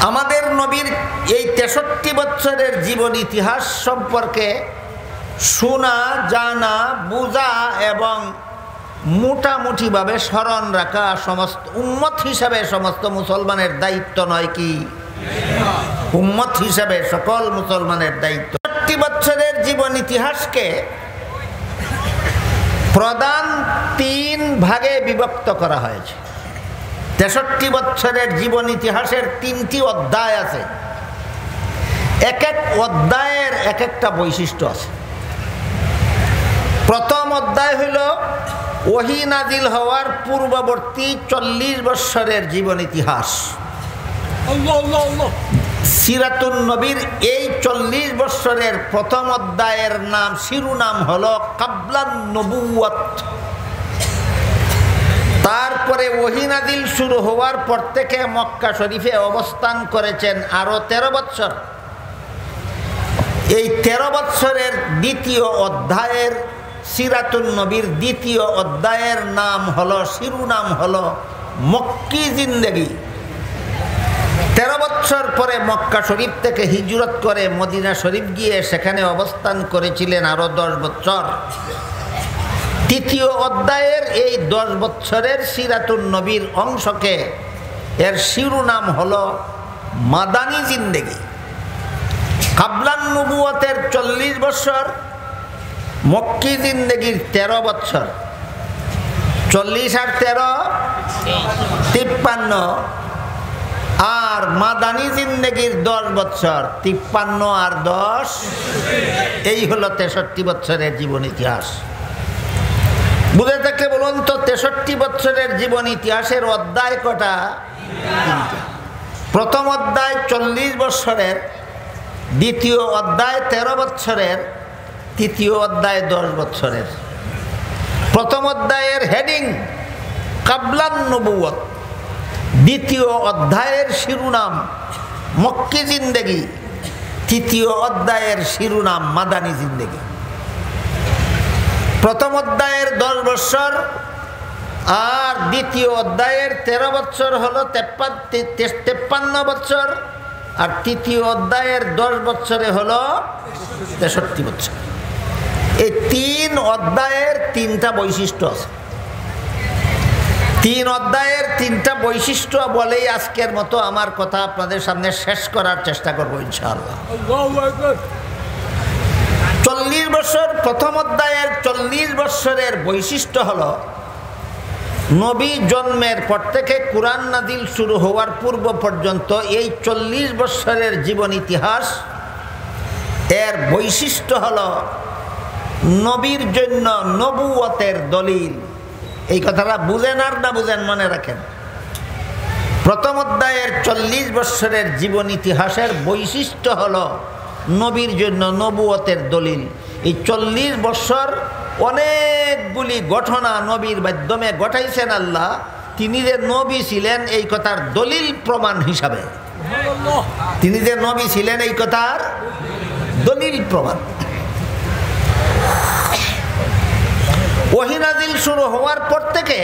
আমাদের নবীর এই 63 বছরের জীবন ইতিহাস সম্পর্কে শোনা, জানা, বোঝা এবং মোটামুটিভাবে স্মরণ রাখা সমস্ত উম্মত হিসাবে সমস্ত মুসলমানের দায়িত্ব নয় কি? উম্মত হিসাবে সকল মুসলমানের দায়িত্ব। 63 বছরের জীবন ইতিহাসকে প্রধান 3 ভাগে বিভক্ত করা হয়েছে। 63 বছরের জীবন ইতিহাসের 3টি অধ্যায় আছে। এক এক অধ্যায়ের এক একটা বৈশিষ্ট্য আছে। প্রথম অধ্যায় হইল ওহী নাজিল হওয়ার পূর্ববর্তী 40 বছরের জীবন ইতিহাস। সিরাতুন নবীর এই 40 বছরের প্রথম অধ্যায়ের নাম, শিরোনাম হলো কাবলান নবুওয়াত। তারপরে ওহী নাজিল শুরু হওয়ার পর থেকে মক্কা শরীফে অবস্থান করেছেন আরো 13 বছর। এই 13 বছরের দ্বিতীয় অধ্যায়ের সিরাতুন নবীর দ্বিতীয় অধ্যায়ের নাম হলো, শিরোনাম হলো মক্কি জিন্দেগি। 13 বছর পরে মক্কা শরীফ থেকে হিজরত করে মদিনা শরীফ গিয়ে সেখানে অবস্থান করেছিলেন আরো 10 বছর। তৃতীয় অধ্যায়ের এই 10 বছরের সিরাতুন নবীর অংশকে এর শিরোনাম হলো মাদানী জিন্দেগি। কাবলান নবুয়তের 40 বছর, মক্কি জিন্দেগির 13 বছর। 40 আর 13 53, আর মাদানী জিন্দেগির 10 বছর, 53 আর 10, এই হলো 63 বছরের জীবন ইতিহাস। বুঝে থাকলে বলুন তো 63 বছরের জীবন ইতিহাসের অধ্যায় কটা? 3টা। প্রথম অধ্যায় 40 বছরের, দ্বিতীয় অধ্যায় 13 বছরের, তৃতীয় অধ্যায় 10 বছরের। প্রথম অধ্যায়ের হেডিং কাবলান নবুয়ত, দ্বিতীয় অধ্যায়ের শিরোনাম মক্কি জিন্দেগি, তৃতীয় অধ্যায়ের শিরোনাম মাদানী জিন্দেগি। প্রথম অধ্যায়ের 10 বছর আর দ্বিতীয় অধ্যায়ের 13 বছর হলো 53 বছর, আর তৃতীয় অধ্যায়ের 10 বছরে হলো 63 বছর। এই 3 অধ্যায়ের 3টা বৈশিষ্ট্য আছে। 3 অধ্যায়ের 3টা বৈশিষ্ট্য বলেই আজকের মতো আমার কথা আপনাদের সামনে শেষ করার চেষ্টা করবো ইনশাআল্লাহ। 40 বছর, প্রথম অধ্যায়ের 40 বছরের বৈশিষ্ট্য হলো নবী জন্মের পর থেকে কুরআন নাজিল শুরু হওয়ার পূর্ব পর্যন্ত এই 40 বছরের জীবন ইতিহাস এর বৈশিষ্ট্য হলো নবীর জন্য নবুয়তের দলিল। এই কথাটা বুঝেন আর না বুঝেন মনে রাখেন। প্রথম অধ্যায়ের 40 বছরের জীবন ইতিহাসের বৈশিষ্ট্য হলো নবীর জন্য নবুয়তের দলিল। এই 40 বছর অনেকগুলি ঘটনা নবীর মাধ্যমে ঘটাইছেন আল্লাহ। তিনি যে নবী ছিলেন এই কথার দলিল প্রমাণ হিসাবে, তিনি যে নবী ছিলেন এই কথার দলিল প্রমাণ। ওহী নাজিল শুরু হওয়ার পর থেকে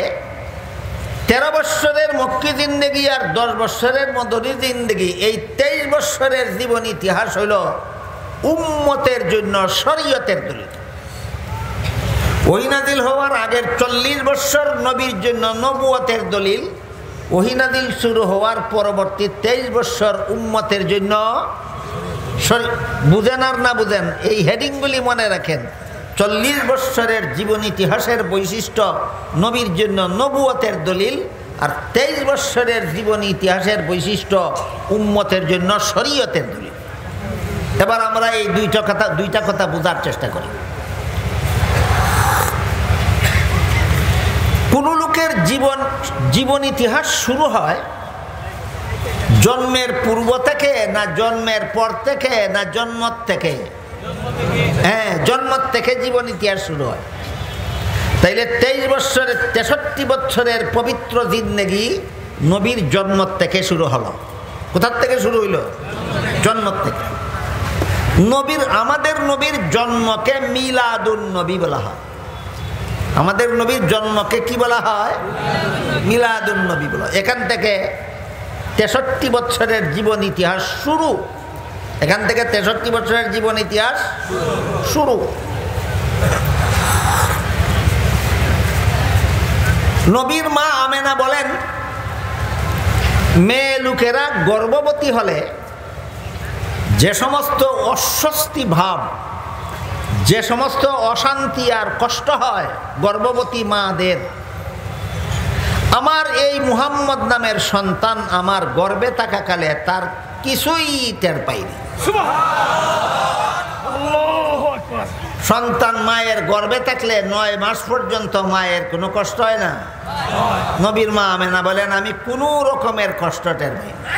13 বছরের মক্কি জিন্দেগি আর 10 বছরের মদনী জিন্দেগি, এই 23 বছরের জীবন ইতিহাস হইল উম্মতের জন্য শরীয়তের দলিল। ওহী নাজিল হওয়ার আগের 40 বছর নবীর জন্য নবুয়তের দলিল, ওহী নাজিল শুরু হওয়ার পরবর্তী 23 বছর উম্মতের জন্য। বুঝেন আর না বুঝেন এই হেডিংগুলি মনে রাখেন। 40 বছরের জীবন ইতিহাসের বৈশিষ্ট্য নবীর জন্য নবুয়তের দলিল, আর 23 বছরের জীবন ইতিহাসের বৈশিষ্ট্য উম্মতের জন্য শরীয়তের দলিল। এবার আমরা এই দুইটা কথা বোঝার চেষ্টা করি। কোন লোকের জীবন ইতিহাস শুরু হয় জন্মের পূর্ব থেকে, না জন্মের পর থেকে, না জন্ম থেকে? হ্যাঁ, জন্ম থেকে জীবন ইতিহাস শুরু হয়। তাইলে 23 বছরের 63 বছরের পবিত্র জিন্দেগি নবীর জন্ম থেকে শুরু হলো। কোথার থেকে শুরু হইল? জন্ম থেকে। আমাদের নবীর জন্মকে মিলাদুন নবী বলা হয়। আমাদের নবীর জন্মকে কি বলা হয়? মিলাদুন নবী বলা। এখান থেকে 63 বছরের জীবন ইতিহাস শুরু। এখান থেকে 63 বছরের জীবন ইতিহাস শুরু। নবীর মা আমেনা বলেন, মেয়ে লোকেরা গর্ভবতী হলে যে সমস্ত অস্বস্তি ভাব, যে সমস্ত অশান্তি আর কষ্ট হয় গর্ভবতী মাদের, আমার এই মুহাম্মদ নামের সন্তান আমার গর্ভে থাকাকালে তার কিছুই টের পাইনি। সন্তান মায়ের গর্ভে থাকলে 9 মাস পর্যন্ত মায়ের কোনো কষ্ট হয় না। নবীর মা আমেনা বলেন, আমি কোনো রকমের কষ্ট টের পাই না।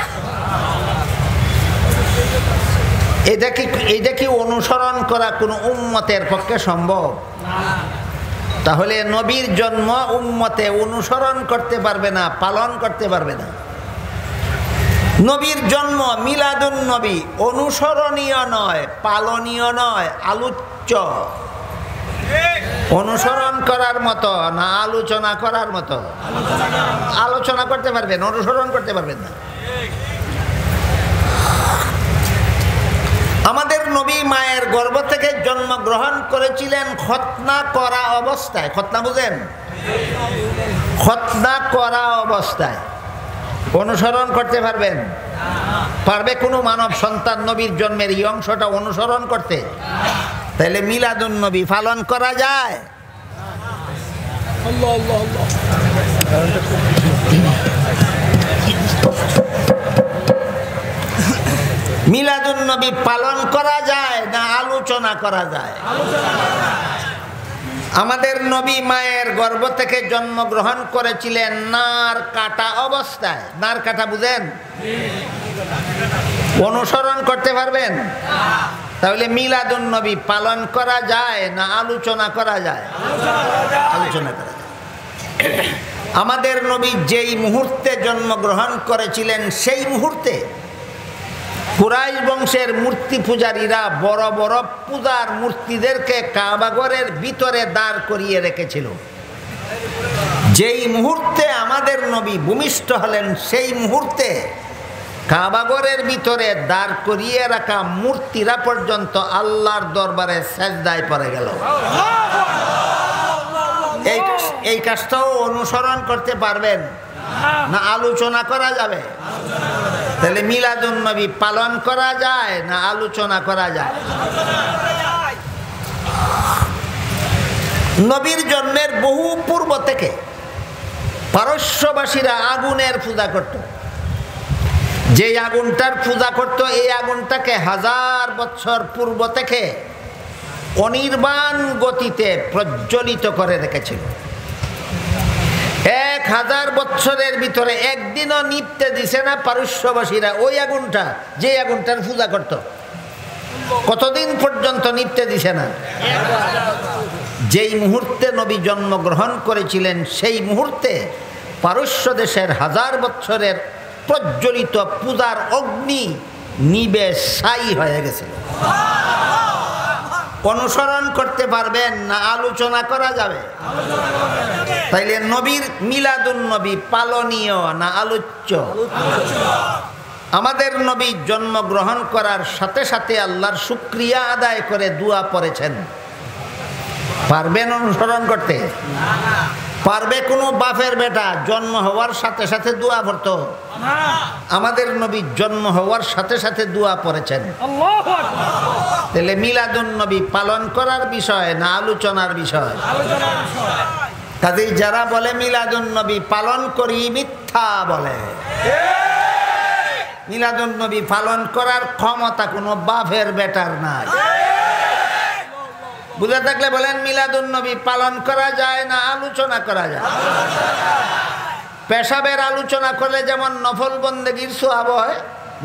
এইটা কি অনুসরণ করা কোনো উম্মতের পক্ষে সম্ভব? তাহলে নবীর জন্ম উম্মতে অনুসরণ করতে পারবে না, পালন করতে পারবে না। নবীর জন্ম মিলাদুন নবী অনুসরণীয় নয়, পালনীয় নয়, আলোচ্য। অনুসরণ করার মতো না আলোচনা করার মতো? আলোচনা করতে পারবেন, অনুসরণ করতে পারবেন না। আমাদের নবী মায়ের গর্ভ থেকে জন্মগ্রহণ করেছিলেন খতনা করা অবস্থায়। খতনা বুঝেন? খতনা করা অবস্থায়। অনুসরণ করতে পারবেন? পারবে কোনো মানব সন্তান নবীর জন্মের এই অংশটা অনুসরণ করতে? তাহলে মিলাদুন নবী পালন করা যায়? মিলাদুন নবী পালন করা যায় না আলোচনা করা যায়? আমাদের নবী মায়ের গর্ভ থেকে জন্মগ্রহণ করেছিলেন নার কাটা অবস্থায়। নার কাটা বুঝেন? অনুসরণ করতে পারবেন? তাহলে মিলাদুন নবী পালন করা যায় না আলোচনা করা যায়? আলোচনা করা যায়। আমাদের নবী যেই মুহূর্তে জন্মগ্রহণ করেছিলেন সেই মুহূর্তে কুরাইশ বংশের মূর্তি পূজারীরা বড় বড় পূজার মূর্তিদেরকে কাবাঘরের ভিতরে দাঁড় করিয়ে রেখেছিল। যেই মুহূর্তে আমাদের নবী ভূমিষ্ঠ হলেন সেই মুহূর্তে কাবাঘরের ভিতরে দাঁড় করিয়ে রাখা মূর্তিরা পর্যন্ত আল্লাহর দরবারে সেজদায় পড়ে গেল। এই কাজটাও অনুসরণ করতে পারবেন না আলোচনা করা যাবে? তাহলে মিলাদুন নবী পালন করা যায় না আলোচনা করা যায়? নবীর জন্মের বহু পূর্ব থেকে পারস্যবাসীরা আগুনের পূজা করত। যে আগুনটার পূজা করত, এই আগুনটাকে 1000 বছর পূর্ব থেকে অনির্বাণ গতিতে প্রজ্বলিত করে রেখেছিল। 1000 বছরের ভিতরে একদিনও নিপতে দিছে না পারস্যবাসীরা ওই আগুনটা, যে আগুনটার পূজা করত। কতদিন পর্যন্ত নিপতে দিছে না? যেই মুহূর্তে নবী জন্মগ্রহণ করেছিলেন সেই মুহূর্তে পারস্য দেশের 1000 বছরের প্রজ্বলিত পূজার অগ্নি নিবে ছাই হয়ে গেছিল। অনুসরণ করতে পারবেন না আলোচনা করা যাবে? তাইলে নবীর মিলাদুন নবী পালনীয় না আলোচ্য? আমাদের নবী জন্মগ্রহণ করার সাথে সাথে আল্লাহর শুকরিয়া আদায় করে দোয়া পড়েছেন। পারবেন অনুসরণ করতে? পারবে কোনো বাপের বেটা জন্ম হওয়ার সাথে সাথে দোয়া পড়তো? আমাদের নবী জন্ম হওয়ার সাথে সাথে দোয়া পড়েছেন। তাহলে মিলাদুন নবী পালন করার বিষয় না আলোচনার বিষয়? কাজেই যারা বলে মিলাদুন নবী পালন করি, মিথ্যা বলে। মিলাদুন নবী পালন করার ক্ষমতা কোনো বাপের বেটার নাই। বুঝে থাকলে বলেন মিলাদুন নবী পালন করা যায় না আলোচনা করা যায়? পেশাবের আলোচনা করলে যেমন নফল বন্দেগীর সওয়াব হয়,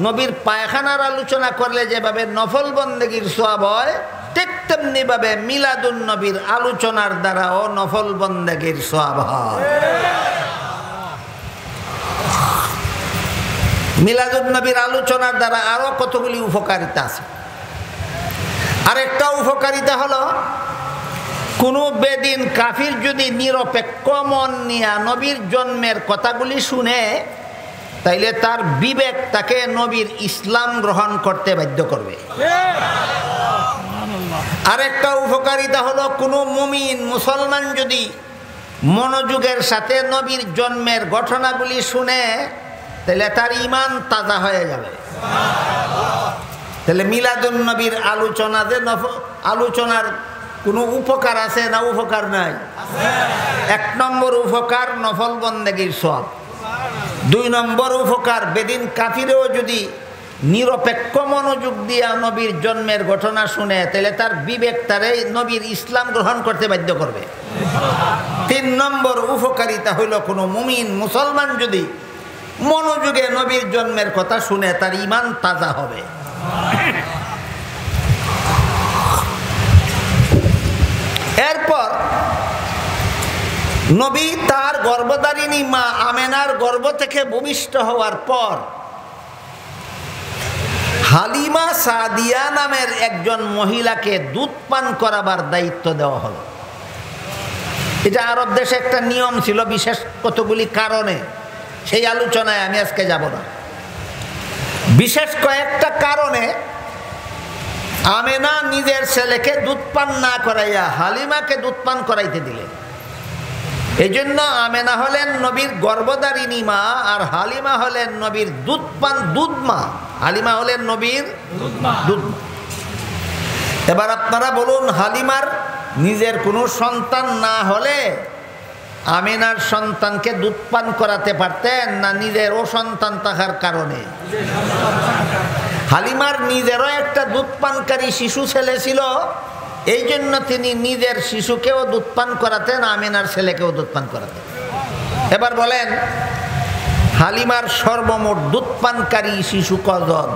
নবীর পায়খানার আলোচনা করলে যেভাবে নফল বন্দেগীর সওয়াব হয়, ঠিক তেমনি ভাবে মিলাদুন নবীর আলোচনার দ্বারাও নফল বন্দেগীর সওয়াব হয়। মিলাদুন নবীর আলোচনার দ্বারা আরো কতগুলি উপকারিতা আছে। আরেকটা উপকারিতা হলো, কোনো বেদিন কাফির যদি নিরপেক্ষ মন নিয়ে নবীর জন্মের কথাগুলি শুনে তাইলে তার বিবেক তাকে নবীর ইসলাম গ্রহণ করতে বাধ্য করবে। আরেকটা উপকারিতা হলো, কোনো মুমিন মুসলমান যদি মনোযোগের সাথে নবীর জন্মের ঘটনাগুলি শুনে, তাহলে তার ঈমান তাজা হয়ে যাবে। তাহলে মিলাদুন নবীর আলোচনার কোনো উপকার আছে না উপকার নাই? 1 নম্বর উপকার নফল বন্দেগীর সওয়াব। 2 নম্বর উপকার, বেদিন কাফিরেও যদি নিরপেক্ষ মনোযোগ দিয়া নবীর জন্মের ঘটনা শুনে, তাহলে তার বিবেক তারে নবীর ইসলাম গ্রহণ করতে বাধ্য করবে। 3 নম্বর উপকারিতা হইল, কোনো মুমিন মুসলমান যদি মনোযোগে নবীর জন্মের কথা শুনে, তার ঈমান তাজা হবে। এরপর নবী তার গর্ভধারিণী মা আমেনার গর্ভ থেকে ভূমিষ্ঠ হওয়ার পর হালিমা সাদিয়া নামের একজন মহিলাকে দুধ পান করাবার দায়িত্ব দেওয়া হলো। এটা আরব দেশে একটা নিয়ম ছিল, বিশেষ কতগুলি কারণে, সেই আলোচনায় আমি আজকে যাব না। বিশেষ কয়েকটা কারণে আমেনা নিজের ছেলেকে দুধ পান না করাইয়া হালিমাকে দুধ পান করাইতে দিলেন। এই জন্য আমেনা হলেন নবীর গর্ভধারিণী মা, আর হালিমা হলেন নবীর দুধ মা। হালিমা হলেন নবীর দুধ মা। এবার আপনারা বলুন, হালিমার নিজের কোনো সন্তান না হলে আমিনার সন্তানকে দুধ পান করাতে পারতেন না নিজের ও সন্তান থাকার কারণে? হালিমার নিজেরও একটা দুধ পানকারী শিশু ছেলে ছিল, এই জন্য তিনি নিজের শিশুকেও দুধ পান করাতেন, আমিনার ছেলেকেও দুধ পান করাতেন। এবার বলেন, হালিমার সর্বমোট দুধ পানকারী শিশু কজন?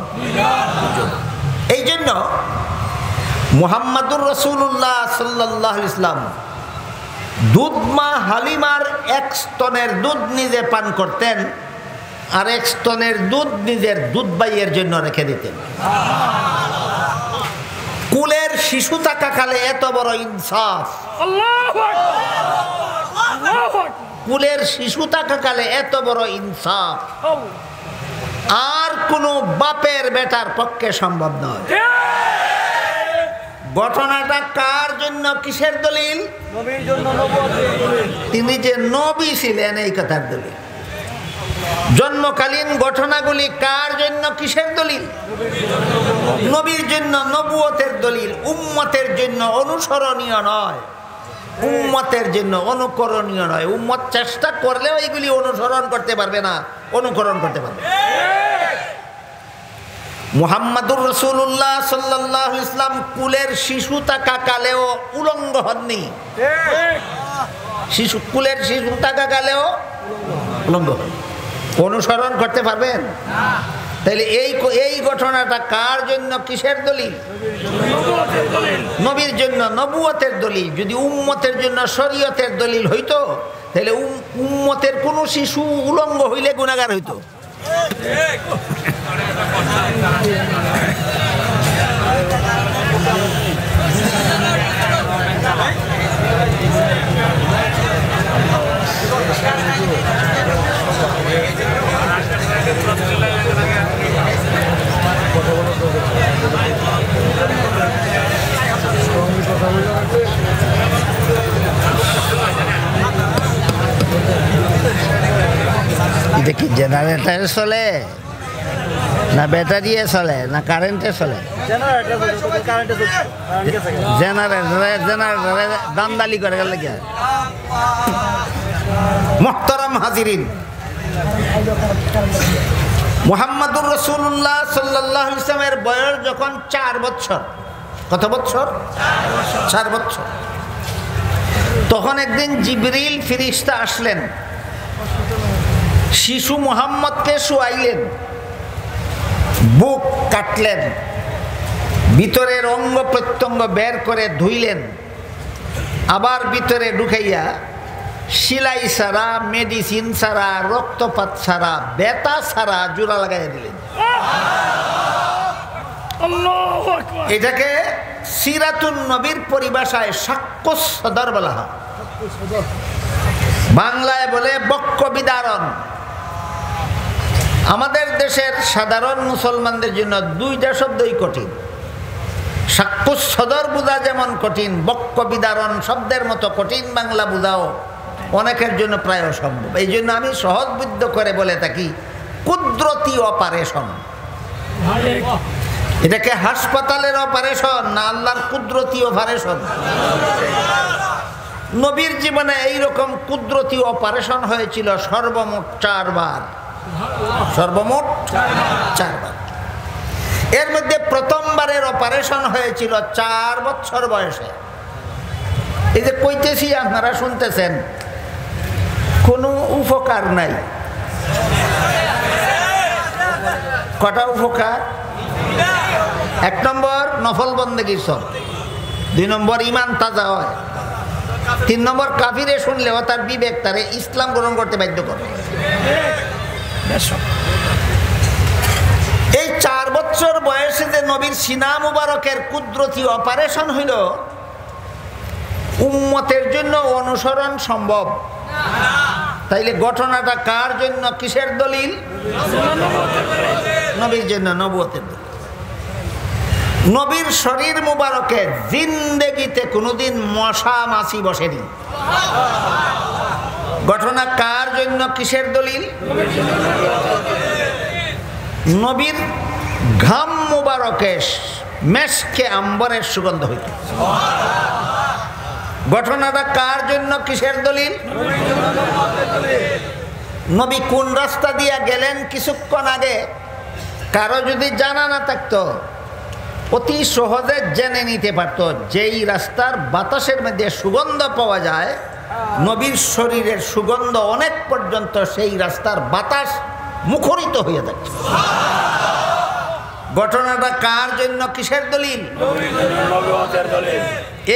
এই জন্য মুহাম্মাদুর রাসূলুল্লাহ সাল্লাল্লাহু আলাইহি ওয়াসাল্লাম দুধ মা হালিমার 1 স্তনের দুধ নিজে পান করতেন, আর 1 স্তনের দুধ নিজের দুধ ভাইয়ের জন্য রেখে দিতেন। কুলের শিশু থাকাকালে এত বড় ইনসাফ! কুলের শিশু থাকাকালে এত বড় ইনসাফ আর কোনো বাপের বেটার পক্ষে সম্ভব নয়। ঘটনাটা কার জন্য, কিসের দলিল? নবীর জন্য, তিনি যে নবী ছিলেন এই কথার দলিল। জন্মকালীন ঘটনাগুলি কার জন্য, কিসের দলিল? নবীর জন্য, নবুয়তের দলিল। উম্মতের জন্য অনুসরণীয় নয়, উম্মতের জন্য অনুকরণীয় নয়। উম্মত চেষ্টা করলেও এইগুলি অনুসরণ করতে পারবে না, অনুকরণ করতে পারবে। মুহাম্মাদুর রাসূলুল্লাহ সাল্লাল্লাহু আলাইহি ওয়াসাল্লাম কুলের শিশু থাকাকালেও উলঙ্গ হননি। কুলের শিশু থাকাকালেও উলঙ্গ হন, অনুসরণ করতে পারবেন? তাহলে এই ঘটনাটা কার জন্য, কিসের দলিল? নবীর জন্য, নবুয়তের দলিল। যদি উম্মতের জন্য শরীয়তের দলিল হইতো, তাহলে উম্মতের কোন শিশু উলঙ্গ হইলে গুনাহগার হইতো। এটা কি জেনারেটরে চলে না ব্যাটারিয়ে চলে না কারেন্টে চলে? জেনারেটরে দান্দালি করে গেলে কি? মুহতারাম হাজিরিন, মুহাম্মাদুর রাসূলুল্লাহ সাল্লাল্লাহু আলাইহি ওয়াসাল্লামের বয়স যখন 4 বছর, কত বছর? 4 বছর। তখন একদিন জিবরিল ফেরেশতা আসলেন, শিশু মুহাম্মদকে শুয়াইলেন, বুক কাটলেন, ভিতরের অঙ্গ প্রত্যঙ্গ বের করে ধুইলেন, আবার ভিতরে ঢুকাইয়া সিলাই ছাড়া, মেডিসিন ছাড়া, রক্তপাত ছাড়া, বেতা ছাড়া জোড়া লাগাইয়া দিলেন। এটাকে সিরাতুন নবীর পরিভাষায় সাক্ষ্য সদর বলা হয়, বাংলায় বলে বক্ষ বিদারণ। আমাদের দেশের সাধারণ মুসলমানদের জন্য দুইটা শব্দই কঠিন। সাক্ষুষ সদর বোঝা যেমন কঠিন, বক্ষ বিদারণ শব্দের মতো কঠিন বাংলা বোঝাও অনেকের জন্য প্রায় অসম্ভব। এই জন্য আমি সহজবুদ্ধ করে বলে থাকি কুদরতি অপারেশন। এটাকে হাসপাতালের অপারেশন না আল্লাহর কুদরতি অপারেশন। নবীর জীবনে এইরকম কুদরতি অপারেশন হয়েছিল সর্বমোট 4 বার। সর্বমোট 4 বার। এর মধ্যে প্রথমবারের অপারেশন হয়েছিল 4 বছর বয়সে। এই যে কইতেছি আপনারা শুনতেছেন, কোনো উপকার নাই। কটা উপকার? 1 নম্বর নফল বন্দেগীর সব, 2 নম্বর ইমান তাজা হয়, 3 নম্বর কাফিরে শুনলেও তার বিবেক তারে ইসলাম গ্রহণ করতে বাধ্য করে। এই 4 বছর বয়সে যে নবীর সিনা মুবারকের কুদরতি অপারেশন হইল, উম্মতের জন্য অনুসরণ সম্ভব? তাইলে ঘটনাটা কার জন্য, কিসের দলিল? নবীর জন্য, নবুয়তের দলিল। নবীর শরীর মুবারকে জিন্দেগিতে কোনোদিন মশা মাছি বসেনি। ঘটনা কার জন্য, কিসের দলিল? নবীর ঘাম মুবারকে মেশকে আম্বরের সুগন্ধ হইত। ঘটনাটা কার জন্য, কিসের দলিল? নবী কোন রাস্তা দিয়ে গেলেন কিছুক্ষণ আগে কারো যদি জানা না থাকতো, অতি সহজে জেনে নিতে পারত যেই রাস্তার বাতাসের মধ্যে সুগন্ধ পাওয়া যায়, নবীর শরীরের সুগন্ধ অনেক পর্যন্ত সেই রাস্তার বাতাস মুখরিত হয়ে যাচ্ছে। ঘটনাটা কার জন্য, কিসের দলিল?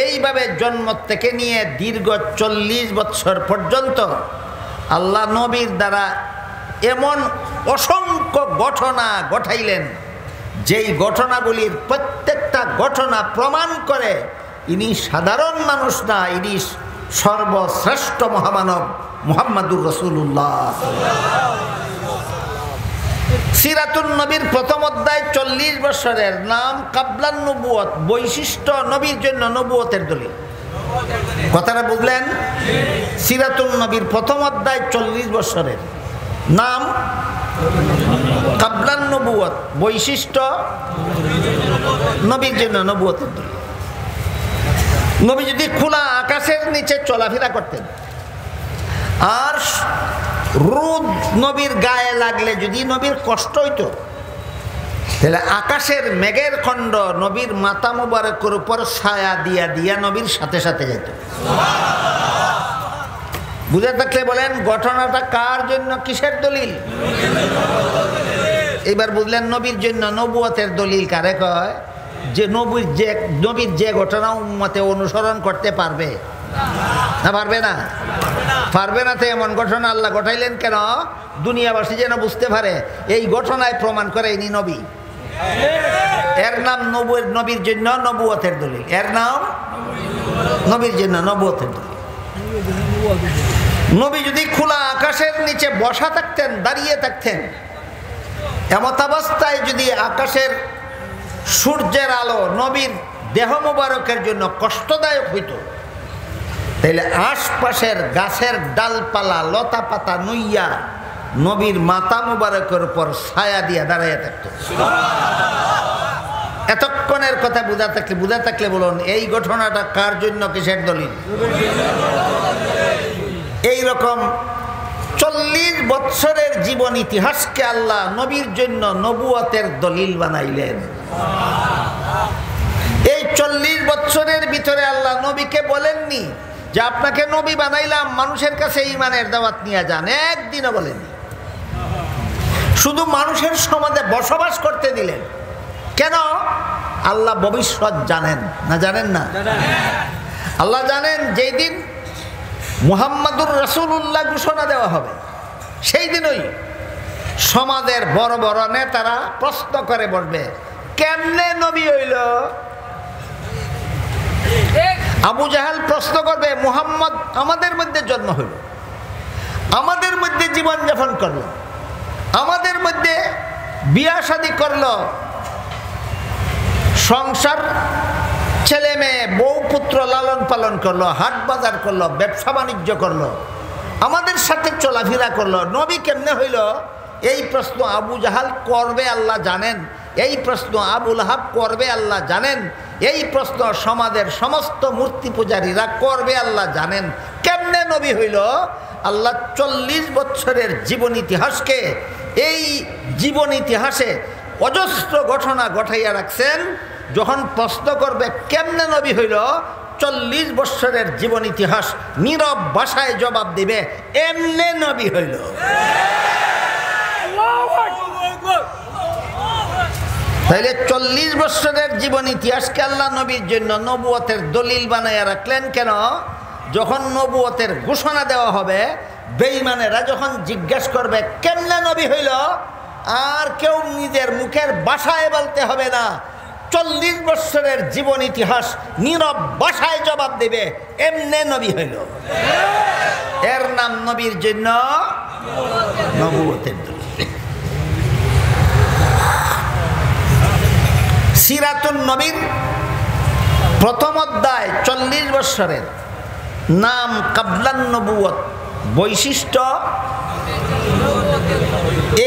এইভাবে জন্ম থেকে নিয়ে দীর্ঘ 40 বছর পর্যন্ত আল্লাহ নবীর দ্বারা এমন অসংখ্য ঘটনা ঘটাইলেন, যেই ঘটনাগুলির প্রত্যেকটা ঘটনা প্রমাণ করে ইনি সাধারণ মানুষ না, ইনি সর্বশ্রেষ্ঠ মহামানব মুহাম্মাদুর রাসূলুল্লাহ। সিরাতুন নবীর প্রথম অধ্যায় 40 বছরের, নাম কাবলান নবুয়ত, বৈশিষ্ট্য নবীর জন্য নবুয়তের দলিল। কথাটা বুঝলেন? সিরাতুন নবীর প্রথম অধ্যায় 40 বছরের, নাম কাবলান নবুয়ত, বৈশিষ্ট্য নবীর জন্য নবুয়তের দলিল। নবী যদি খোলা আকাশের নিচে চলাফেরা করতেন, আর রোদ নবীর গায়ে লাগলে যদি নবীর কষ্ট হইতো, তাহলে আকাশের মেঘের খণ্ড নবীর মাথা মুবারকের উপর ছায়া দিয়া দিয়া নবীর সাথে সাথে যেত। বুঝে থাকলে বলেন ঘটনাটা কার জন্য, কিসের দলিল? এবার বুঝলেন নবীর জন্য নবুয়তের দলিল কারে কয়? যে নবীর যে ঘটনা উম্মতে অনুসরণ করতে পারবে না, পারবে না? পারবে না তো এমন ঘটনা আল্লাহ ঘটাইলেন কেন? দুনিয়াবাসী যেন বুঝতে পারে এই ঘটনায় প্রমাণ করে ইনি নবী। এর নাম নবীর জন্য নবুয়তের দলিল। এর নাম নবীর জন্য নবুয়তের দলিল। নবী যদি খোলা আকাশের নিচে বসা থাকতেন, দাঁড়িয়ে থাকতেন, এমতাবস্থায় যদি আকাশের সূর্যের আলো নবীর দেহ মুবারকের জন্য কষ্টদায়ক হইত, তাইলে আশপাশের গাছের ডালপালা লতা পাতা নুইয়া নবীর মাথা মুবারকের উপর ছায়া দিয়া দাঁড়াইয়া থাকত। এতক্ষণের কথা বুঝা থাকলে বলুন এই ঘটনাটা কার জন্য, কিসের দলিল? এইরকম 40 বছরের জীবন ইতিহাসকে আল্লাহ নবীর জন্য নবুয়তের দলিল বানাইলেন। এই 40 বছরের ভিতরে আল্লাহ নবীকে বলেননি যে আপনাকে নবী বানাইলাম, মানুষের কাছে ঈমানের দাওয়াত নিয়ে যান, একদিনও বলেননি। শুধু মানুষের সমাজে বসবাস করতে দিলেন। কেন? আল্লাহ ভবিষ্যৎ জানেন না, জানেন না? আল্লাহ জানেন যেই দিন মুহাম্মাদুর রাসূলুল্লাহ ঘোষণা দেওয়া হবে, সেই দিনই সমাজের বড় বড় নেতারা প্রশ্ন করে বলবে কেমনে নবী হইল? আবু জাহেল প্রশ্ন করবে মুহাম্মদ আমাদের মধ্যে জন্ম হইল, আমাদের মধ্যে জীবনযাপন করল, আমাদের মধ্যে বিয়া শাদী করলো, সংসার, ছেলে মেয়ে বউ পুত্র লালন পালন করলো, হাট বাজার করলো, ব্যবসা বাণিজ্য করলো, আমাদের সাথে চলাফেরা করলো। নবী কেমনে হইল? এই প্রশ্ন আবু জাহাল করবে আল্লাহ জানেন, এই প্রশ্ন আবুল হাব করবে আল্লাহ জানেন, এই প্রশ্ন সমাজের সমস্ত মূর্তি পূজারীরা করবে আল্লাহ জানেন। কেমনে নবী হইল? আল্লাহ 40 বছরের জীবন ইতিহাসকে, এই জীবন ইতিহাসে অজস্র ঘটনা ঘটাইয়া রাখছেন। যখন প্রশ্ন করবে কেমনে নবী হইল, 40 বছরের জীবন ইতিহাস নীরব ভাষায় জবাব দিবে, এমনে নবী হইল। তাইলে 40 বছরের জীবন ইতিহাসকে আল্লাহ নবীর জন্য নবুয়তের দলিল বানাইয়া রাখলেন কেন? যখন নবুয়তের ঘোষণা দেওয়া হবে, বেঈমানেরা যখন জিজ্ঞাসা করবে কেমনে নবী হইল, আর কেউ নিজের মুখের ভাষায় বলতে হবে না, 40 বছরের জীবন ইতিহাস নীরব ভাষায় জবাব দেবে, এমনে নবী হইল। এর নাম নবীর জন্য নবুয়তের দলিল। সিরাতুন নবীর প্রথম অধ্যায় 40 বছরের নাম কাবলান নবুয়ত, বৈশিষ্ট্য।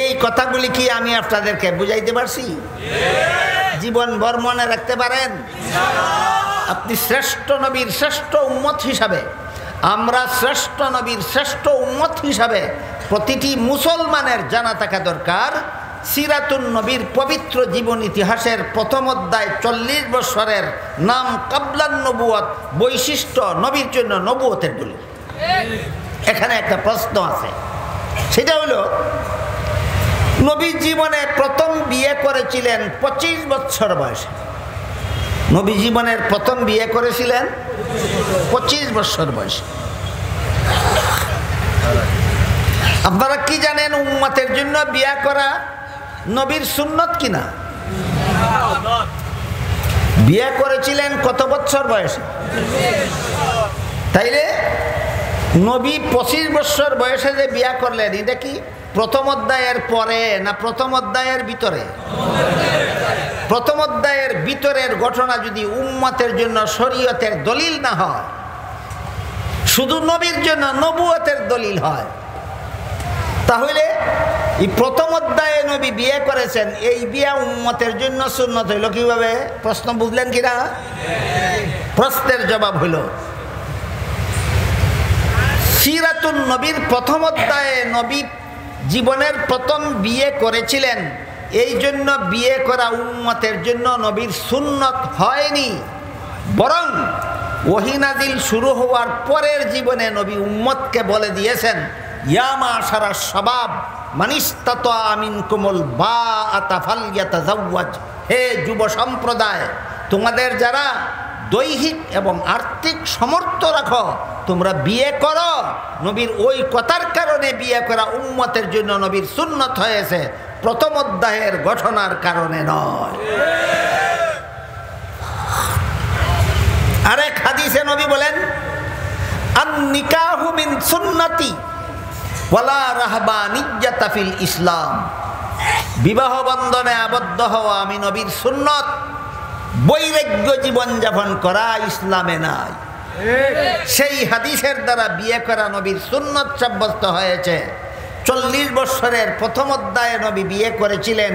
এই কথাগুলি কি আমি আপনাদেরকে বুঝাইতে পারছি? জীবনভর মনে রাখতে পারেন? আপনি শ্রেষ্ঠ নবীর শ্রেষ্ঠ উম্মত হিসাবে, আমরা শ্রেষ্ঠ নবীর শ্রেষ্ঠ উম্মত হিসাবে প্রতিটি মুসলমানের জানা থাকা দরকার সিরাতুন নবীর পবিত্র জীবন ইতিহাসের প্রথম অধ্যায় 40 বছরের নাম কাবলান নবুয়ত, বৈশিষ্ট্য, নবীর জন্য নবুয়তের দলিল। এখানে একটা প্রশ্ন আছে, সেটা হলো নবী জীবনে প্রথম বিয়ে করেছিলেন 25 বছর বয়সে। নবী জীবনের প্রথম বিয়ে করেছিলেন 25 বছর বয়সে। আপনারা কি জানেন উম্মতের জন্য বিয়ে করা নবীর সুন্নত কিনা? বিয়ে করেছিলেন কত বছর বয়সে? তাইলে নবী 25 বছর বয়সে যে বিয়ে করলেন, এটা কি প্রথম অধ্যায়ের পরে না প্রথম অধ্যায়ের ভিতরে? প্রথম অধ্যায়ের ভিতরের ঘটনা যদি উম্মতের জন্য শরীয়তের দলিল না হয়, শুধু নবীর জন্য নবুয়তের দলিল হয়, তাহলে এই প্রথম অধ্যায়ে নবী বিয়ে করেছেন, এই বিয়ে উম্মতের জন্য সুন্নত হইল কিভাবে? প্রশ্ন বুঝলেন কিনা? প্রশ্নের জবাব হইল সিরাতুন নবীর প্রথম অধ্যায়ে নবী জীবনের প্রথম বিয়ে করেছিলেন, এই জন্য বিয়ে করা উম্মতের জন্য নবীর সুন্নত হয়নি, বরং ওহী নাজিল শুরু হওয়ার পরের জীবনে নবী উম্মতকে বলে দিয়েছেন, ইয়া মাশারা শাবাব মান ইসতাতা মিনকুমুল বাআতা ফালইয়াতাযাওয়াজ, হে যুব সম্প্রদায়, তোমাদের যারা দৈহিক এবং আর্থিক সামর্থ্য রাখো তোমরা বিয়ে করো। নবীর ওই কথার কারণে বিয়ে করা উম্মতের জন্য নবীর সুন্নত হয়েছে, প্রথম অধ্যায়ের ঘটনার কারণে নয়। আরেক হাদিসে নবী বলেন, আন নিকাহু মিন সুন্নতি ওয়ালা রাহবানিয়্যাতা ফিল ইসলাম, বিবাহ বন্ধনে আবদ্ধ হওয়া আমি নবীর সুন্নত, বৈরাগ্য জীবনযাপন করা ইসলামে নাই। সেই হাদিসের দ্বারা বিয়ে করা নবীর সুন্নত সাব্যস্ত হয়েছে। 40 বছরের প্রথম অধ্যায়ে নবী বিয়ে করেছিলেন,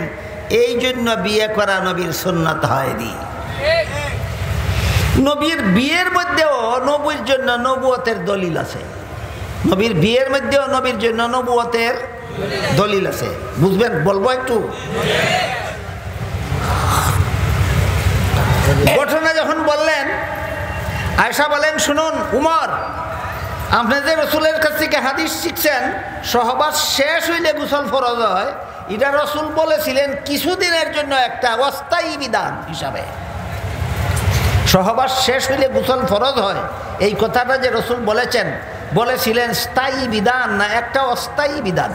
এই জন্য বিয়ে করা নবীর সুন্নত হয়নি। নবীর বিয়ের মধ্যেও নবীর জন্য নবুয়তের দলিল আছে, নবীর বিয়ের মধ্যেও নবীর জন্য নবুয়তের দলিল আছে। বুঝবেন? বলবো একটু। ঘটনা যখন বললেন, আয়েশা বলেন, শুনুন উমর, আপনি যে রসুলের কাছ থেকে হাদিস শিখছেন সহবাস শেষ হইলে গোসল ফরজ হয়, এটা রসুল বলেছিলেন কিছুদিনের জন্য একটা অস্থায়ী বিধান হিসাবে। সহবাস শেষ হইলে গোসল ফরজ হয়, এই কথাটা যে রসুল বলেছিলেন স্থায়ী বিধান না একটা অস্থায়ী বিধান?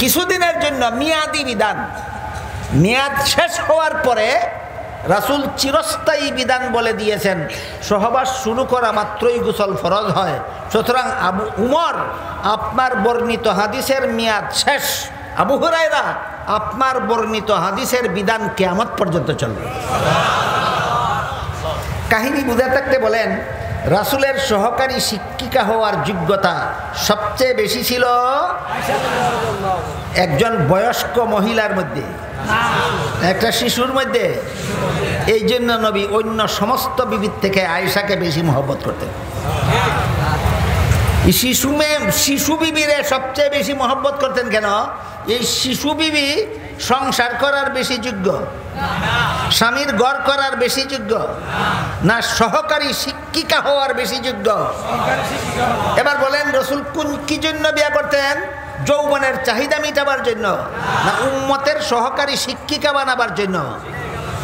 কিছুদিনের জন্য মেয়াদি বিধান। মেয়াদ শেষ হওয়ার পরে রাসূল চিরস্থায়ী বিধান বলে দিয়েছেন, সহবাস শুরু করা মাত্রই গোসল ফরজ হয়। সুতরাং আবু উমর, আপনার বর্ণিত হাদিসের মেয়াদ শেষ, আবু হুরায়রা, আপনার বর্ণিত হাদিসের বিধান কিয়ামত পর্যন্ত চলবে। কাহিনী বুঝে থাকতে বলেন, রাসূলের সহকারী শিক্ষিকা হওয়ার যোগ্যতা সবচেয়ে বেশি ছিল একজন বয়স্ক মহিলার মধ্যে, একটা শিশুর মধ্যে। এই জন্য নবী অন্য সমস্ত বিবির থেকে আয়েশাকে বেশি মহব্বত করতেন। শিশু বিবিরে সবচেয়ে বেশি মহব্বত করতেন কেন? এই শিশু বিবি সংসার করার বেশি যোগ্য, স্বামীর ঘর করার বেশি যোগ্য, না সহকারী শিক্ষিকা হওয়ার বেশি যোগ্য? এবার বলেন, রাসূল কি জন্য বিয়ে করতেন? যৌবনের চাহিদা মিটাবার জন্য, না উম্মতের সহকারী শিক্ষিকা বানাবার জন্য?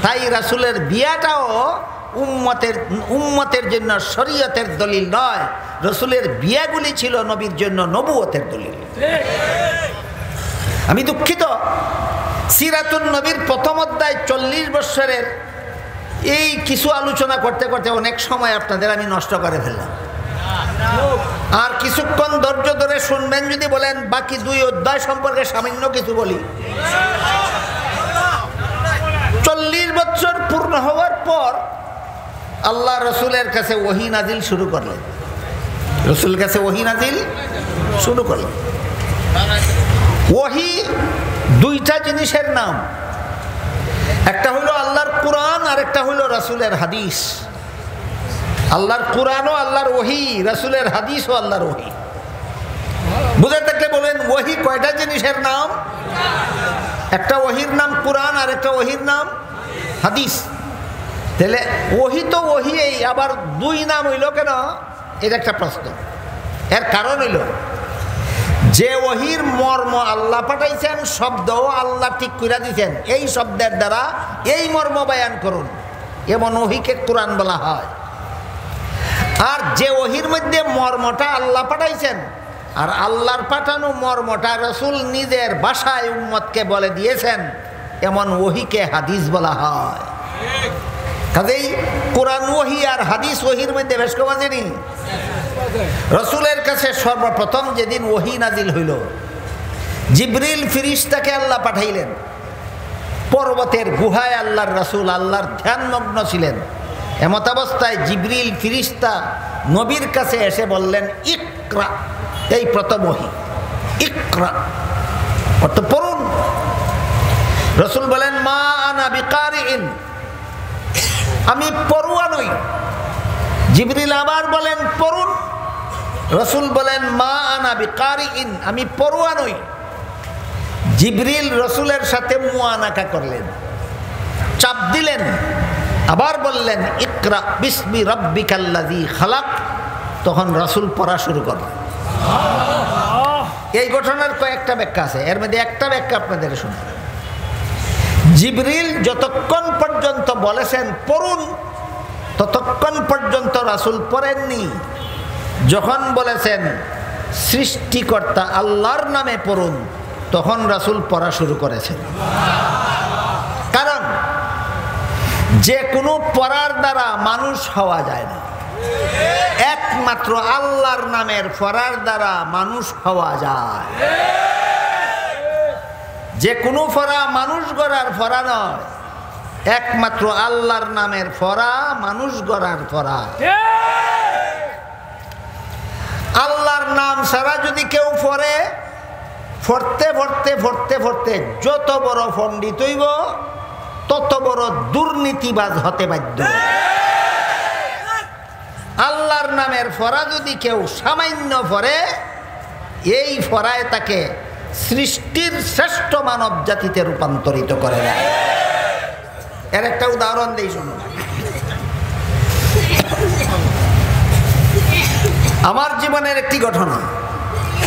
তাই রাসূলের বিয়াটাও উম্মতের জন্য শরীয়তের দলিল নয়, রাসূলের বিয়াগুলি ছিল নবীর জন্য নবুয়তের দলিল। আমি দুঃখিত, সিরাতুন নবীর প্রথম অধ্যায় 40 বছরের এই কিছু আলোচনা করতে করতে অনেক সময় আপনাদের আমি নষ্ট করে ফেললাম। আর কিছুক্ষণ ধৈর্য ধরে শুনবেন যদি বলেন বাকি 2 অধ্যায় সম্পর্কে সামান্য কিছু বলি। 40 বছর পূর্ণ হওয়ার পর আল্লাহ রসুলের কাছে ওহী নাজিল শুরু করলেন। রসুলের কাছে ওহী নাজিল শুরু করলেন। ওহী দুইটা জিনিসের নাম, একটা হলো আল্লাহর কুরআন আর একটা হলো রাসূলের হাদিস। আল্লাহর কুরআনও আল্লাহর ওহী, রাসূলের হাদিসও আল্লাহর ওহী। বুঝে থাকলে বলেন, ওহী কয়টা জিনিসের নাম? একটা ওহীর নাম কুরআন আর একটা ওহীর নাম হাদিস। তাহলে ওহী তো ওহী, আবার 2 নাম হইল কেন? এর একটা প্রশ্ন। এর কারণ হইল যে ওহীর মর্ম আল্লাহ পাঠাইছেন, শব্দও আল্লাহ ঠিক করে দিয়েছেন, এই শব্দের দ্বারা এই মর্ম বয়ান করুন, এমন ওহীকে কুরআন বলা হয়। আর যে ওহীর মধ্যে মর্মটা আল্লাহ পাঠাইছেন আর আল্লাহর পাঠানো মর্মটা রাসূল নিজের ভাষায় উম্মতকে বলে দিয়েছেন, এমন ওহীকে হাদিস বলা হয়। কাজেই কুরআন ওহী আর হাদিস ওহীর মধ্যে বেশ কমাজেনি। রাসূলের কাছে সর্বপ্রথম যেদিন ওহী নাজিল হইল, জিবরিল ফেরেশতাকে আল্লাহ পাঠাইলেন। পর্বতের গুহায় আল্লাহর রাসূল আল্লাহর ধ্যানমগ্ন ছিলেন। এমত অবস্থায় জিবরিল ফেরেশতা নবীর কাছে এসে বললেন, ইকরা। এই প্রথম ওহী, ইকরা অর্থ পড়ুন। রাসূল বলেন, মা আনা বিকারিইন, আমি পড়ুয়া নই। জিবরিল আবার বলেন, পড়ুন। রাসূল বলেন, মা আনা বিকারিইন, আমি পড়ুয়া নই। জিবরিল রাসূলের সাথে মুআনাকা করলেন, চাপ দিলেন, আবার বললেন, ইকরা বিসমি রাব্বিকাল্লাযী খালাক। তখন রাসূল পড়া শুরু করলেন। এই ঘটনার কয়েকটা ব্যাখ্যা আছে, এর মধ্যে একটা ব্যাখ্যা আপনাদের শুনুন। জিবরিল যতক্ষণ পর্যন্ত বলেছেন পড়ুন, ততক্ষণ পর্যন্ত রাসূল পড়েননি। যখন বলেছেন সৃষ্টিকর্তা আল্লাহর নামে পড়ুন, তখন রাসূল পড়া শুরু করেছেন। কারণ যে কোনো পড়ার দ্বারা মানুষ হওয়া যায় না, একমাত্র আল্লাহর নামের পড়ার দ্বারা মানুষ হওয়া যায়। যে কোনো ফরা মানুষ গড়ার ফরা নয়, একমাত্র আল্লাহর নামের ফরা মানুষ গড়ার ফরা। আল্লাহর নাম ছাড়া যদি কেউ পড়ে, পড়তে পড়তে পড়তে পড়তে যত বড় পণ্ডিত হইব তত বড় দুর্নীতিবাজ হতে বাধ্য। আল্লাহর নামের ফরা যদি কেউ সামান্য পড়ে, এই ফরায় তাকে সৃষ্টির শ্রেষ্ঠ মানব জাতিতে রূপান্তরিত করে দেয়। এর একটা উদাহরণ দেই শুনুন। আমার জীবনের একটি ঘটনা,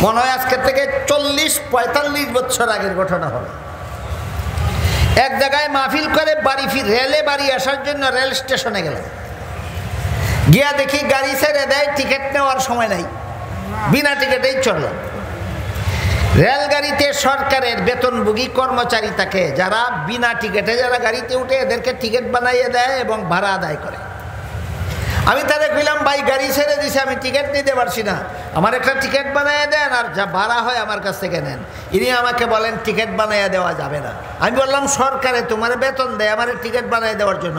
মনে হয় আজকের থেকে 40-45 বছর আগের ঘটনা হবে। এক জায়গায় মাহফিল করে রেলে বাড়ি আসার জন্য রেল স্টেশনে গেলাম। গিয়া দেখি গাড়ি ছেড়ে দেয়, টিকিট নেওয়ার সময় নাই, বিনা টিকিটেই চললাম। রেলগাড়িতে সরকারের বেতনভোগী কর্মচারী থাকে, যারা বিনা টিকিটে যারা গাড়িতে উঠে এদেরকে টিকিট বানাইয়ে দেয় এবং ভাড়া আদায় করে। আমি তারে কইলাম ভাই গাড়ি ছেড়ে দিছে, আমি টিকিট নিতে পারছি না, আমার একটা টিকিট বানাইয়া দেন, আর যা ভাড়া হয় আমার কাছ থেকে নেন। ইনি আমাকে বলেন টিকিট বানাইয়া দেওয়া যাবে না। আমি বললাম সরকারে তোমার বেতন দেয় আমার টিকিট বানাইয়া দেওয়ার জন্য,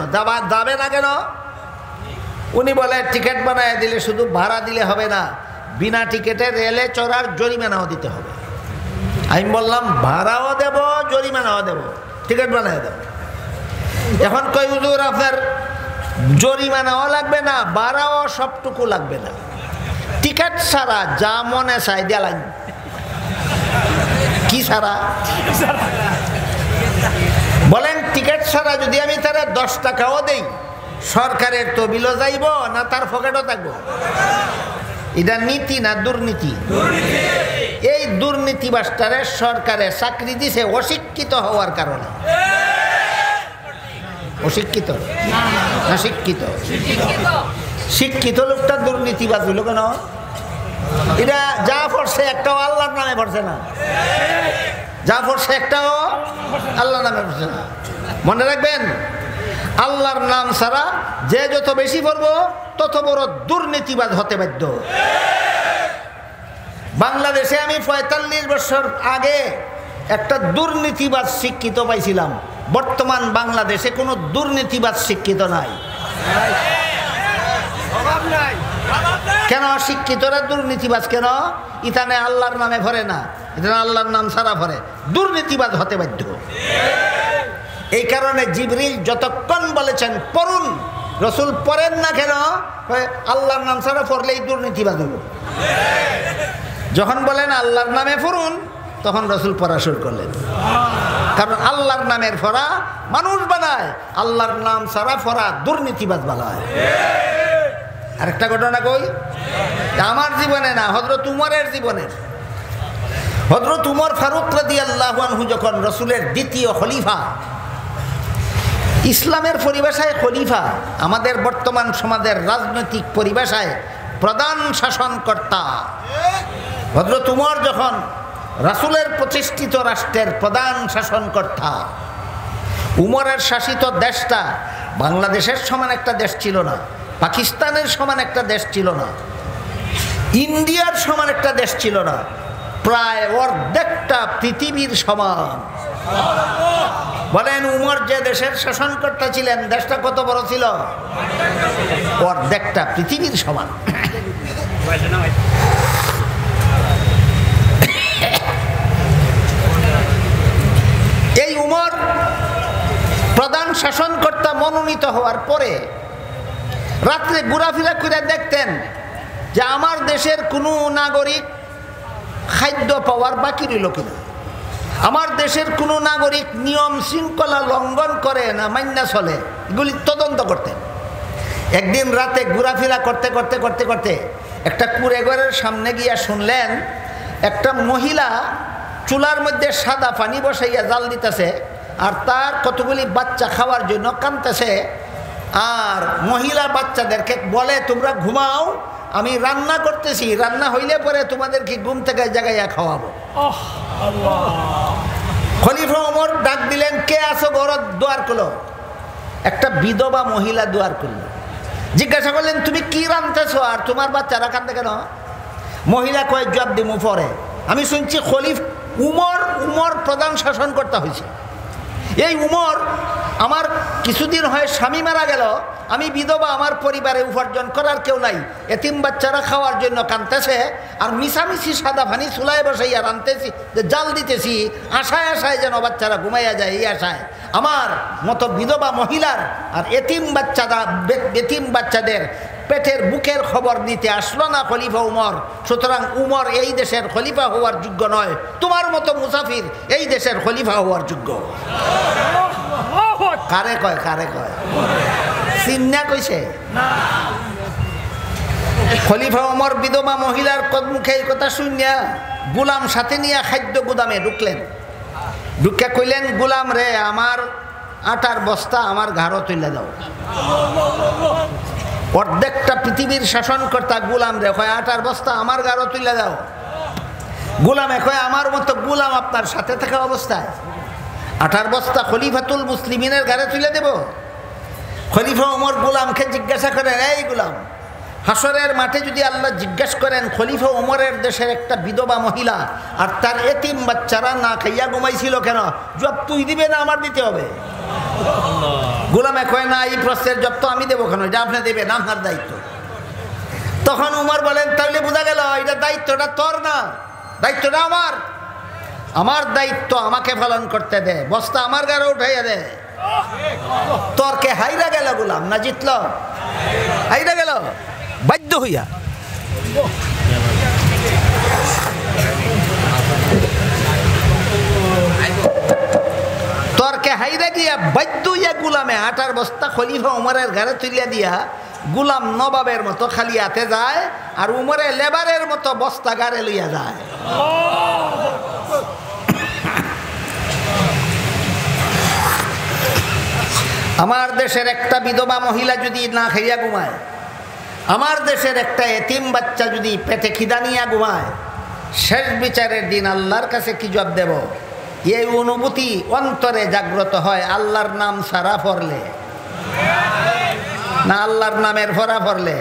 যাবে না কেন? উনি বলে টিকিট বানাইয়া দিলে শুধু ভাড়া দিলে হবে না, বিনা টিকিটে রেলে চড়ার জরিমানাও দিতে হবে। আমি বললাম ভাড়াও দেব, জরিমানাও দেব, টিকিট বানাইয়া দেব। এখন কই হুজুর আপনার জরিমানাও লাগবে না, ভাড়াও সবটুকু লাগবে না, টিকিট ছাড়া যা মনে চাই দেলাম। কি ছাড়া? বলেন টিকিট ছাড়া যদি আমি তারা 10 টাকাও দেই, সরকারের তহবিলও যাইব না তার পকেটও থাকবো? এটা নীতি না দুর্নীতি? এই দুর্নীতিবাসটারে সরকারে চাকরি দিছে অশিক্ষিত হওয়ার কারণে। অশিক্ষিত না শিক্ষিত? শিক্ষিত লোকটা দুর্নীতিবাজ হইল কেন? এটা যা পড়ছে একটাও আল্লাহর নামে পড়ছে না, যা পড়ছে একটাও আল্লাহর নামে পড়ছে না। মনে রাখবেন, আল্লাহর নাম ছাড়া যে যত বেশি পড়বো তত বড় দুর্নীতিবাজ হতে বাধ্য। বাংলাদেশে আমি 45 বছর আগে একটা দুর্নীতিবাজ শিক্ষিত পাইছিলাম, বর্তমান বাংলাদেশে কোনো দুর্নীতিবাজ শিক্ষিত নাই। কেন শিক্ষিতরা দুর্নীতিবাজ কেন? ইতানে আল্লাহর নামে ভরে না, ইতানে আল্লাহর নাম ছাড়া ভরে, দুর্নীতিবাজ হতে বাধ্য। এই কারণে জিবরিল যতক্ষণ বলেছেন পড়ুন, রসুল পড়েন না কেন? আল্লাহর নাম ছাড়া পড়লেই দুর্নীতিবাজ হল। যখন বলেন আল্লাহর নামে পড়ুন, তখন রসুল পড়া শুরু করলেন। কারণ আল্লাহর নামের পড়া মানুষ বানায়, আল্লাহর নাম ছাড়া পড়া দুর্নীতিবাজ বানায়। আরেকটা ঘটনা কই, আমার জীবনে না, হযরত উমরের জীবনের। হযরত উমর ফারুক রাদিয়াল্লাহু আনহু যখন রসুলের দ্বিতীয় খলিফা, ইসলামের পরিভাষায় খলিফা, আমাদের বর্তমান সমাজের রাজনৈতিক পরিভাষায় প্রধান শাসনকর্তা। হযরত উমর যখন রাসূলের প্রতিষ্ঠিত রাষ্ট্রের প্রধান শাসনকর্তা, উমরের শাসিত দেশটা বাংলাদেশের সমান একটা দেশ ছিল না, পাকিস্তানের সমান একটা দেশ ছিল না, ইন্ডিয়ার সমান একটা দেশ ছিল না, প্রায় অর্ধেকটা পৃথিবীর সমান। বলেন উমর যে দেশের শাসনকর্তা ছিলেন, দেশটা কত বড় ছিল? অর্ধেকটা পৃথিবীর সমান। এই উমর প্রধান শাসনকর্তা মনোনীত হওয়ার পরে রাত্রে ঘোরাফেরা করে দেখতেন যে আমার দেশের কোনো নাগরিক খাদ্য পাওয়ার বাকি রইল কিনা, আমার দেশের কোনো নাগরিক নিয়ম শৃঙ্খলা লঙ্ঘন করে না মান্না চলে, এগুলি তদন্ত করতেন। একদিন রাতে ঘোরাফেরা করতে করতে করতে করতে একটা কুড়েঘরের সামনে গিয়া শুনলেন একটা মহিলা চুলার মধ্যে সাদা পানি বসাইয়া জাল দিতেছে, আর তার কতগুলি বাচ্চা খাওয়ার জন্য কাঁদতেছে। আর মহিলা বাচ্চাদেরকে বলে তোমরা ঘুমাও, আমি রান্না করতেছি, রান্না হইলে পরে তোমাদেরকে ঘুম থেকে জাগাইয়া খাওয়াবো। খলিফা ওমর ডাক দিলেন, কে আছো ঘর? দুয়ার খুলো। একটা বিধবা মহিলা দুয়ার খুলল। জিজ্ঞাসা করলেন তুমি কি রান্নতেছো আর তোমার বাচ্চারা কাঁদে কেন? মহিলা কয় জবাব দিমু পরে। আমি শুনছি উমর প্রধান শাসনকর্তা হয়েছে। এই উমর আমার কিছুদিন হয় স্বামী মারা গেল, আমি বিধবা, আমার পরিবারে উপার্জন করার কেউ নাই, এতিম বাচ্চারা খাওয়ার জন্য কাঁদতেছে, আর মিশামিশি সাদা পানি চুলায় বসাইয়া রাঁধতেছি, জাল দিতেছি, আশায় আশায় যেন বাচ্চারা ঘুমাইয়া যায়, এই আশায় আমার মতো বিধবা মহিলার আর এতিম বাচ্চাদের পেটের বুকের খবর নিতে আসলো না খলিফা উমর। সুতরাং উমর এই দেশের খলিফা হওয়ার যোগ্য নয়, তোমার মতো মুসাফির এই দেশের খলিফা হওয়ার যোগ্য। কারে কয়? কারে কয়? চিন্না কইছে? খলিফা উমর বিধবা মহিলার মুখে এই কথা শুনিয়া গোলাম সাথে নিয়ে খাদ্য গুদামে ঢুকলেন। ঢুকে কইলেন, গোলাম রে, আমার আটার বস্তা আমার ঘাড়ও তুলে দাও। অর্ধেকটা পৃথিবীর শাসনকর্তা গোলাম রে কয়, আটার বস্তা আমার ঘাড়ও তুলে দাও। গোলামে কয়, আমার মতো গোলাম আপনার সাথে থাকা অবস্থায় আটার বস্তা খলিফাতুল মুসলিমিনের ঘাড়ে তুলে দেব? খলিফা ওমর গোলামকে জিজ্ঞাসা করেন, এই গোলাম, হাসরের মাঠে যদি আল্লাহ জিজ্ঞাসা করেন খলিফা ওমরের দেশের একটা বিধবা মহিলা আর তার এতিম বাচ্চারা না খাইয়া ঘুমাইছিল কেন, জব তুই দিবে না আমার দিতে হবে? গোলামে কয়, না, এই প্রশ্নের জব তো আমি দেবো কেন, এটা আপনি দেবেন, আপনার দায়িত্ব। তখন উমর বলেন, তাহলে বোঝা গেল এটা দায়িত্বটা তোর না, দায়িত্বটা আমার। আমার দায়িত্ব আমাকে পালন করতে দে, বস্তা আমার গাড়ে উঠাইয়া দে। তর্কে হাইরা গেল গোলাম, না জিতল? হাইরা গেল বাধ্য হইয়া। তর্কে হাইরা গিয়া বাধ্য হইয়া গোলামে আটার বস্তা খলিফা উমরের ঘরে তুলিয়া দিয়া গোলাম নবাবের মতো খালি হাতে যায় আর উমরে লেবারের মতো বস্তা গাড়ে লইয়া যায়। আমার দেশের একটা বিধবা মহিলা যদি না খাইয়া ঘুমায়, আমার দেশের একটা এতিম বাচ্চা যদি পেটে খিদা নিয়া ঘুমায়, শেষ বিচারের দিন আল্লাহর কাছে কি জবাব দেব? এই অনুভূতি অন্তরে জাগ্রত হয় আল্লাহর নাম সারা পড়লে, না আল্লাহর নামের ভরা পড়লে?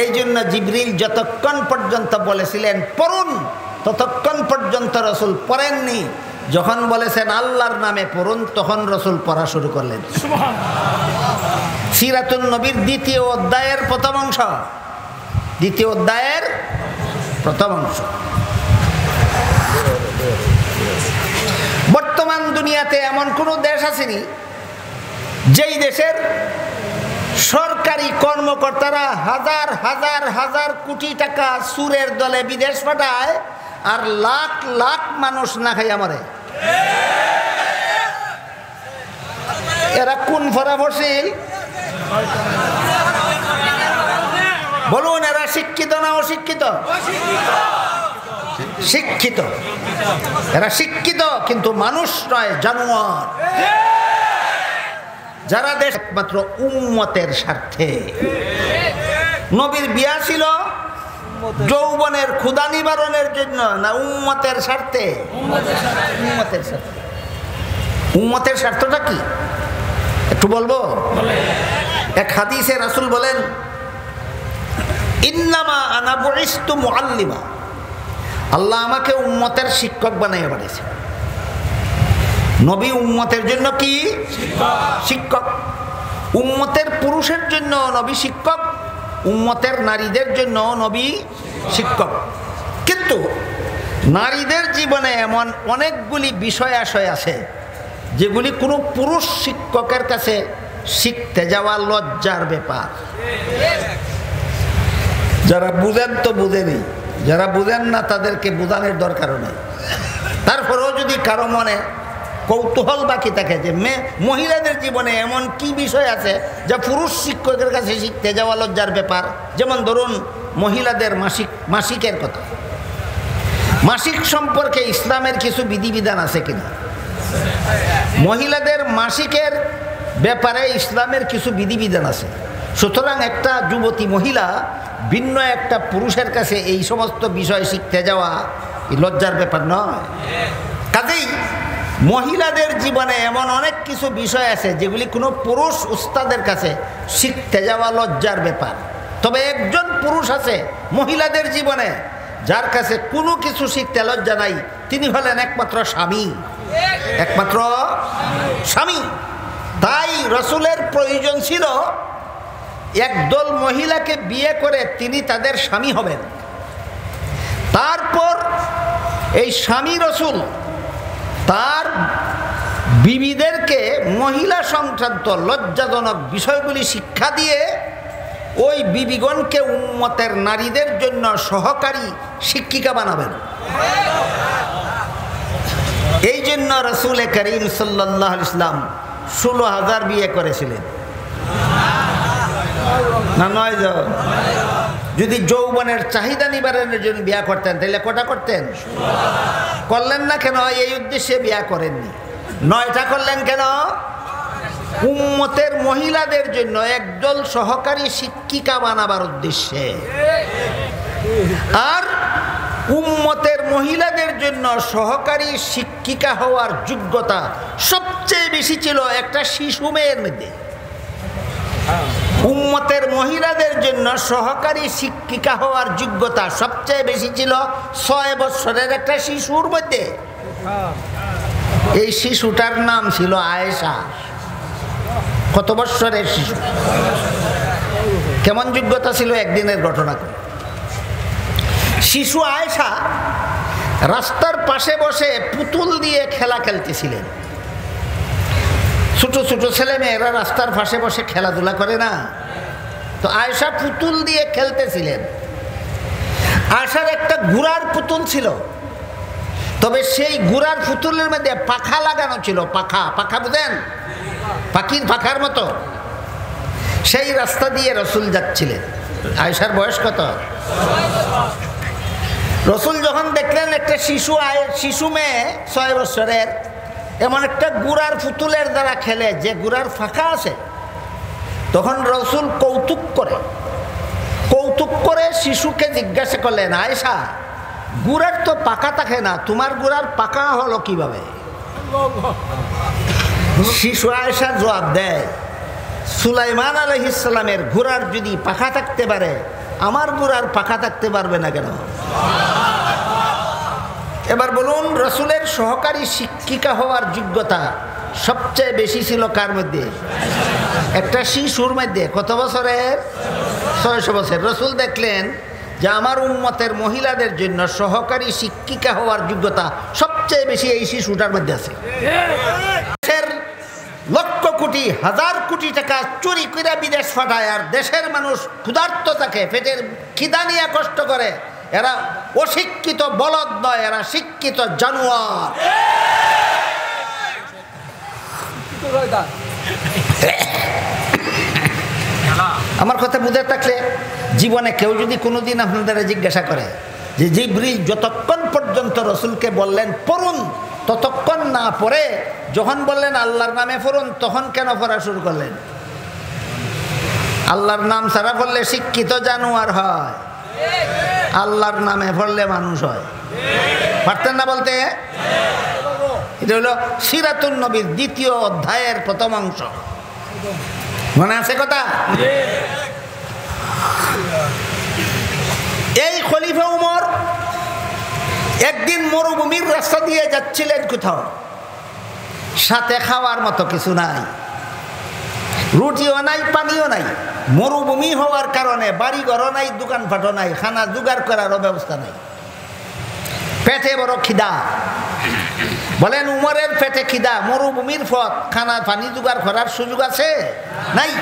এই জন্য জিবরিল যতক্ষণ পর্যন্ত বলেছিলেন পড়ুন, ততক্ষণ পর্যন্ত রসুল পড়েননি। যখন বলেছেন আল্লাহর নামে পড়ুন, তখন রসুল পড়া শুরু করলেন। সিরাতুন নবীর দ্বিতীয় অধ্যায়ের প্রথম অংশ, দ্বিতীয় অধ্যায়ের প্রথম অংশ। বর্তমান দুনিয়াতে এমন কোন দেশ আসেনি যেই দেশের সরকারি কর্মকর্তারা হাজার হাজার হাজার কোটি টাকা সুরের দলে বিদেশ পাঠায় আর লাখ লাখ মানুষ না খাইয়া মরে। এরা কোন ফরাফরশীল বলুন? এরা শিক্ষিত না অশিক্ষিত? শিক্ষিত। এরা শিক্ষিত কিন্তু মানুষ নয়, জানোয়ার। যারা দেশ একমাত্র উম্মতের স্বার্থে। নবীর বিয়া ছিল যৌবনের ক্ষুধা নিবারণের জন্য না উম্মতের স্বার্থে? উম্মতের স্বার্থে। উম্মতের স্বার্থটা কি একটু বলবো? এক হাদিসে রাসূল বলেন, ইন্নামা আনা বুইসতু মুআল্লিমা, আল্লাহ আমাকে উম্মতের শিক্ষক বানাইয়া পাঠিয়েছে। নবী উম্মতের জন্য কি শিক্ষক? উম্মতের পুরুষের জন্য নবী শিক্ষক, উম্মতের নারীদের জন্য নবী শিক্ষক। কিন্তু নারীদের জীবনে এমন অনেকগুলি বিষয় আশয় আছে যেগুলি কোনো পুরুষ শিক্ষকের কাছে শিখতে যাওয়া লজ্জার ব্যাপার। যারা বুঝেন তো বুঝেনি, যারা বুঝেন না তাদেরকে বোঝানোর দরকারও নেই। তারপরেও যদি কারো মনে কৌতূহল বাকি থাকে যে মহিলাদের জীবনে এমন কি বিষয় আছে যা পুরুষ শিক্ষকের কাছে শিখতে যাওয়া লজ্জার ব্যাপার, যেমন ধরুন মহিলাদের মাসিকের কথা। মাসিক সম্পর্কে ইসলামের কিছু বিধিবিধান আছে কিনা? মহিলাদের মাসিকের ব্যাপারে ইসলামের কিছু বিধিবিধান আছে। সুতরাং একটা যুবতী মহিলা ভিন্ন একটা পুরুষের কাছে এই সমস্ত বিষয় শিখতে যাওয়া লজ্জার ব্যাপার নয়। কাজেই মহিলাদের জীবনে এমন অনেক কিছু বিষয় আছে যেগুলি কোনো পুরুষ উস্তাদের কাছে শিখতে যাওয়া লজ্জার ব্যাপার। তবে একজন পুরুষ আছে মহিলাদের জীবনে যার কাছে কোনো কিছু শিখতে লজ্জা নাই, তিনি হলেন একমাত্র স্বামী, একমাত্র স্বামী। তাই রাসূলের প্রয়োজন ছিল একদল মহিলাকে বিয়ে করে তিনি তাদের স্বামী হবেন। তারপর এই স্বামী রাসূল তার বিবিদেরকে মহিলা সংক্রান্ত লজ্জাজনক বিষয়গুলি শিক্ষা দিয়ে ওই বিবিগণকে উম্মতের নারীদের জন্য সহকারী শিক্ষিকা বানাবেন। এই জন্য রাসূল করিম সাল্লাল্লাহু আলাইহি ওয়াসাল্লাম 16,000 বিয়ে করেছিলেন না? 9 জন। যদি যৌবনের চাহিদা নিবারণের জন্য বিয়া করতেন তাহলে কটা করতেন? করলেন না কেন? এই উদ্দেশ্যে বিয়া করেননি। 9টা করলেন কেন? উম্মতের মহিলাদের জন্য একদল সহকারী শিক্ষিকা বানাবার উদ্দেশ্যে। আর উম্মতের মহিলাদের জন্য সহকারী শিক্ষিকা হওয়ার যোগ্যতা সবচেয়ে বেশি ছিল একটা শিশু মেয়ের মধ্যে। উম্মতের মহিলাদের জন্য সহকারী শিক্ষিকা হওয়ার যোগ্যতা সবচেয়ে বেশি ছিল 6 বছরের একটা শিশুর মধ্যে। এই শিশুটার নাম ছিল আয়েশা। কত বছরের শিশু? কেমন যোগ্যতা ছিল? একদিনের ঘটনা। শিশু আয়েশা রাস্তার পাশে বসে পুতুল দিয়ে খেলা খেলতেছিলেন। ছোট ছোট ছেলে মেয়েরা রাস্তার পাশে বসে খেলাধুলা করে না? তো আয়েশা পুতুল দিয়ে খেলতেছিলেন। আয়েশার একটা ঘোড়ার পুতুল ছিল, তবে সেই ঘোড়ার পুতুলের মধ্যে পাখা লাগানো ছিল। পাখা, পাখা বুঝেন? পাখির পাখার মতো। সেই রাস্তা দিয়ে রসুল যাচ্ছিলেন। আয়েশার বয়স কত? রসুল যখন দেখলেন একটা শিশু মেয়ে 6 বছরের এমন একটা গুড়ার পুতুলের দ্বারা খেলে যে গুড়ার ফাঁকা আছে, তখন রসুল কৌতুক করে শিশুকে জিজ্ঞাসা করলেন, আয়েশা, গুড়ার তো পাকা থাকে না, তোমার গুড়ার পাকা হলো কিভাবে? শিশু আয়েশা জবাব দেয়, সুলাইমান আলাইহিস সালামের ঘোড়ার যদি পাখা থাকতে পারে, আমার ঘোড়ার পাখা থাকতে পারবে না কেন? এবার বলুন, রসুলের সহকারী শিক্ষিকা হওয়ার যোগ্যতা সবচেয়ে বেশি ছিল কার মধ্যে? একটা শিশুর মধ্যে। কত বছরের? 600 বছর। রসুল দেখলেন যে আমার উম্মতের মহিলাদের জন্য সহকারী শিক্ষিকা হওয়ার যোগ্যতা সবচেয়ে বেশি এই শিশুটার মধ্যে আছে। দেশের লক্ষ কোটি হাজার কোটি টাকা চুরি করে বিদেশ পাঠায়, আর দেশের মানুষ ক্ষুধার্ত থাকে, পেটের খিদা নিয়ে কষ্ট করে। এরা অশিক্ষিত বলদ নয়, এরা শিক্ষিত জানোয়ার। আমার কথা বুঝে থাকলে জীবনে কেউ যদি কোনোদিন আপনাদের জিজ্ঞাসা করে যে জিবরিল যতক্ষণ পর্যন্ত রসুলকে বললেন পড়ুন, ততক্ষণ না পড়ে যখন বললেন আল্লাহর নামে পড়ুন, তখন কেন পড়া শুরু করলেন? আল্লাহর নাম ছাড়া পড়লে শিক্ষিত জানোয়ার হয়, আল্লাহর নামে পড়লে মানুষ হয়। পারতেন না বলতে? এটা হলো সিরাতুন নবীর 2য় অধ্যায়ের প্রথম অংশ। মনে আছে কথা? এই খলিফা উমর একদিন মরুভূমির রাস্তা দিয়ে যাচ্ছিলেন, কোথাও সাথে খাওয়ার মতো কিছু নাই, রুটিও নাই, পানিও নাই। মরুভূমি হওয়ার কারণে বাড়ি ঘরও নাই, দোকানপাটও নাই, খানা জোগাড় করারও ব্যবস্থা নাই। পেটে বড় খিদা। বলেন, উমরের পেটে খিদা, মরুভূমির পথ, খানা পানি জোগাড় করার সুযোগ আছে? নাই।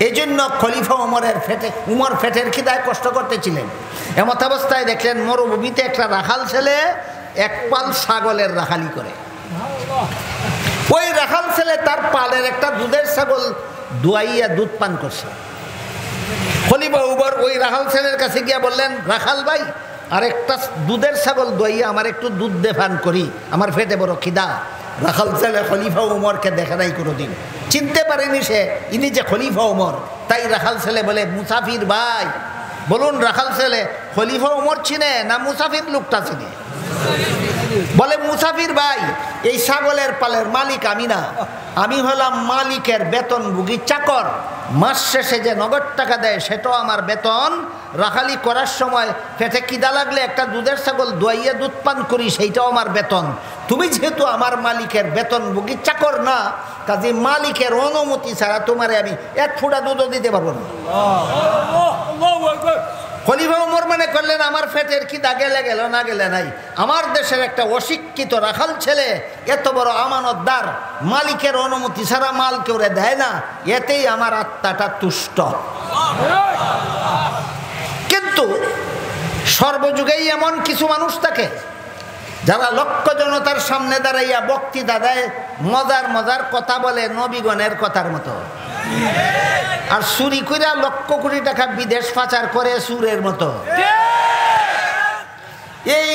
এই জন্য খলিফা উমর পেটের খিদায় কষ্ট করতেছিলেন। এমত অবস্থায় দেখলেন মরুভূমিতে একটা রাখাল ছেলে এক পাল ছাগলের রাখালি করে। ওই রাখাল ছেলে তার পালের একটা দুধের ছাগল দুয়াইয়া দুধ পান করছে। খলিফা উমর ওই রাখাল ছেলের কাছে গিয়া বললেন, রাখাল ভাই, আর একটা দুধের ছাগল দইয়া আমার একটু দুধ দে পান করি, আমার পেটে বড় খিদা। রাখাল ছেলে খলিফা উমরকে দেখে নাই কোনোদিন, চিনতে পারেনি সে ইনি যে খলিফা উমর। তাই রাখাল ছেলে বলে, মুসাফির ভাই। বলুন, রাখাল ছেলে খলিফা উমর চিনে না মুসাফির লোকটা চিনে? বলে, মুসাফির ভাই, এই ছাগলের পালের মালিক আমি না, আমি হলাম মালিকের বেতনভোগী চাকর। মাস শেষে যে নগদ টাকা দেয় সেটাও আমার বেতন। রাখালি করার সময় পেটে খিদা লাগলে একটা দুধের ছাগল দোয়াইয়া দুধ পান করি, সেইটাও আমার বেতন। তুমি যেহেতু আমার মালিকের বেতনভোগী চাকর না, কাজে মালিকের অনুমতি ছাড়া তোমারে আমি এক ফোঁটা দুধও দিতে পারবো না। খলিফা উমর মনে করলেন, আমার পেটের খিদা গেলে গেল, না গেলে নাই। আমার দেশের একটা অশিক্ষিত রাখাল ছেলে এত বড় আমানতদার, মালিকের অনুমতি ছাড়া মাল কেউ দেয় না, এতেই আমার আত্মাটা তুষ্ট। কিন্তু সর্বযুগেই এমন কিছু মানুষ থাকে যারা লক্ষ জনতার সামনে দাঁড়াইয়া বক্তৃতা দেয়, মজার মজার কথা বলে নবীগণের কথার মতো, আর চুরি কইরা লক্ষ কোটি টাকা বিদেশ পাচার করে সুরের মতো। এই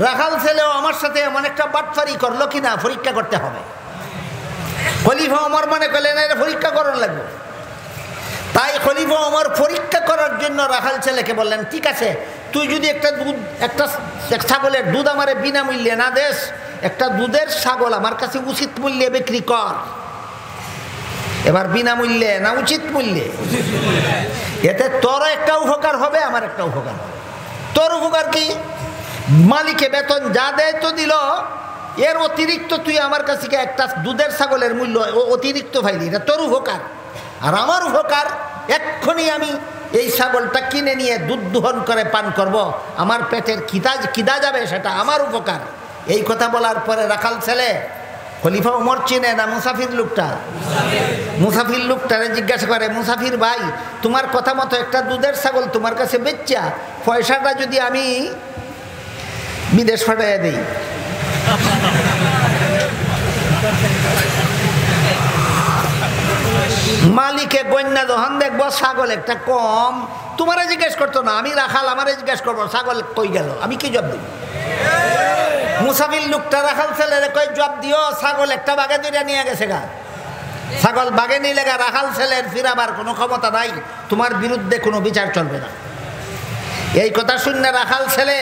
রাখাল ছেলেও আমার সাথে এমন একটা বাটফারি করলো কিনা পরীক্ষা করতে হবে। খলিফা ওমর মনে করলেন এর পরীক্ষা করার লাগবে। তাই খলিফা ওমর পরীক্ষা করার জন্য রাখাল ছেলেকে বললেন, ঠিক আছে, তুই যদি একটা ছাগলের দুধ আমারে বিনামূল্যে না দেস, একটা দুধের ছাগল আমার কাছে উচিত মূল্যে বিক্রি কর। এবার বিনামূল্যে না উচিত মূল্যে? এতে তোর একটা উপকার হবে, আমার একটা উপকার হবে। তোর উপকার কি? মালিকে বেতন যা দেয় তো দিল, এর অতিরিক্ত তুই আমার কাছে একটা দুধের ছাগলের মূল্য অতিরিক্ত পাইলি, এটা তোর উপকার। আর আমার উপকার, এক্ষুনি আমি এই ছাগলটা কিনে নিয়ে দুধ দোহন করে পান করব, আমার পেটের খিদা যাবে, সেটা আমার উপকার। এই কথা বলার পরে রাখাল ছেলে খলিফা ওমর চিনে না মুসাফির লোকটা? মুসাফির লোকটারে জিজ্ঞাসা করে, মুসাফির ভাই, তোমার কথা মতো একটা দুধের ছাগল তোমার কাছে বেচা, পয়সাটা যদি আমি বিদেশ পাঠাইয়া দিই? মালিকে গণ্যা যখন দেখবো ছাগল একটা কম, তোমারে জিজ্ঞেস করতো না, আমি রাখাল, আমারে জিজ্ঞেস করবো ছাগল কই গেল, আমি কি জবাব দিব? মুসাফির লোকটা রাখাল ছেলেরে কই, জবাব দিও, ছাগল একটা বাগে ধরে নিয়ে গেছে গা। ছাগল বাগে নিলে গা রাখাল ছেলের ফিরাবার কোনো ক্ষমতা নাই, তোমার বিরুদ্ধে কোনো বিচার চলবে না। এই কথা শুনে রাখাল ছেলে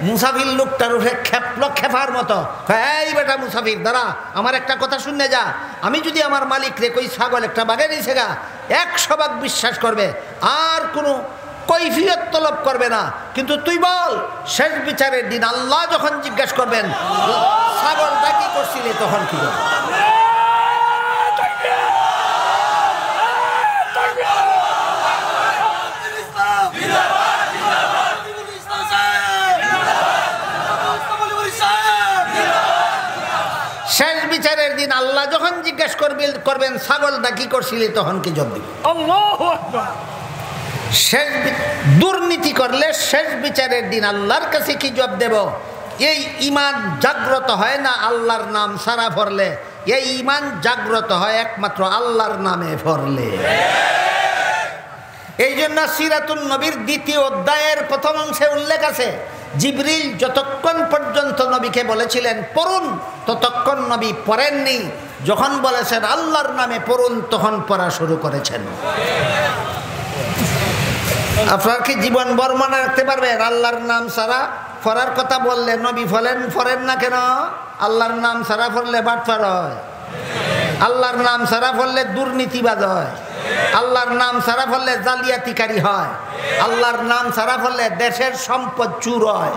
মুসাফির লোকটার উঠে খেপল খেপার মতো, এই বেটা মুসাফির দাঁড়া, আমার একটা কথা শুনে যা, আমি যদি আমার মালিক রে কই ছাগল একটা বাগে নিয়েছে গা, 100 ভাগ বিশ্বাস করবে, আর কোনো কৈফিয়ত তলব করবে না। কিন্তু তুই বল, শেষ বিচারের দিন আল্লাহ যখন জিজ্ঞাসা করবেন ছাগলটা কি করছিলি, তখন কি করবে? শেষ বিচারের দিন আল্লাহ যখন জিজ্ঞেস করবেন ছাগলটা কি করছিলি, তখন কি জবাব দিবে? আল্লাহু আকবার। শেষ দুর্নীতি করলে শেষ বিচারের দিন আল্লাহর কাছে কি জবাব দেব? এই ঈমান জাগ্রত হয় না আল্লাহর নাম সারা পড়লে, এই ঈমান জাগ্রত হয় একমাত্র আল্লাহর নামে পড়লে। এই জন্য সিরাতুন নবীর 2য় অধ্যায়ের প্রথম অংশে উল্লেখ আছে, জিবরিল যতক্ষণ পর্যন্ত নবীকে বলেছিলেন পড়ুন, ততক্ষণ নবী পড়েননি। যখন বলেছেন আল্লাহর নামে পড়ুন, তখন পড়া শুরু করেছেন। আপনার কি জীবন ভর মনে রাখতে পারবেন আল্লাহর নাম ছাড়া পড়ার কথা বললে নবী পড়েন না কেন? আল্লাহর নাম ছাড়া পড়লে বাটপার হয়, আল্লাহর নাম ছাড়া পড়লে দুর্নীতিবাজ হয়, আল্লাহর নাম ছাড়া পড়লে জালিয়াতিকারী হয়, আল্লাহর নাম ছাড়া পড়লে দেশের সম্পদ চুর হয়,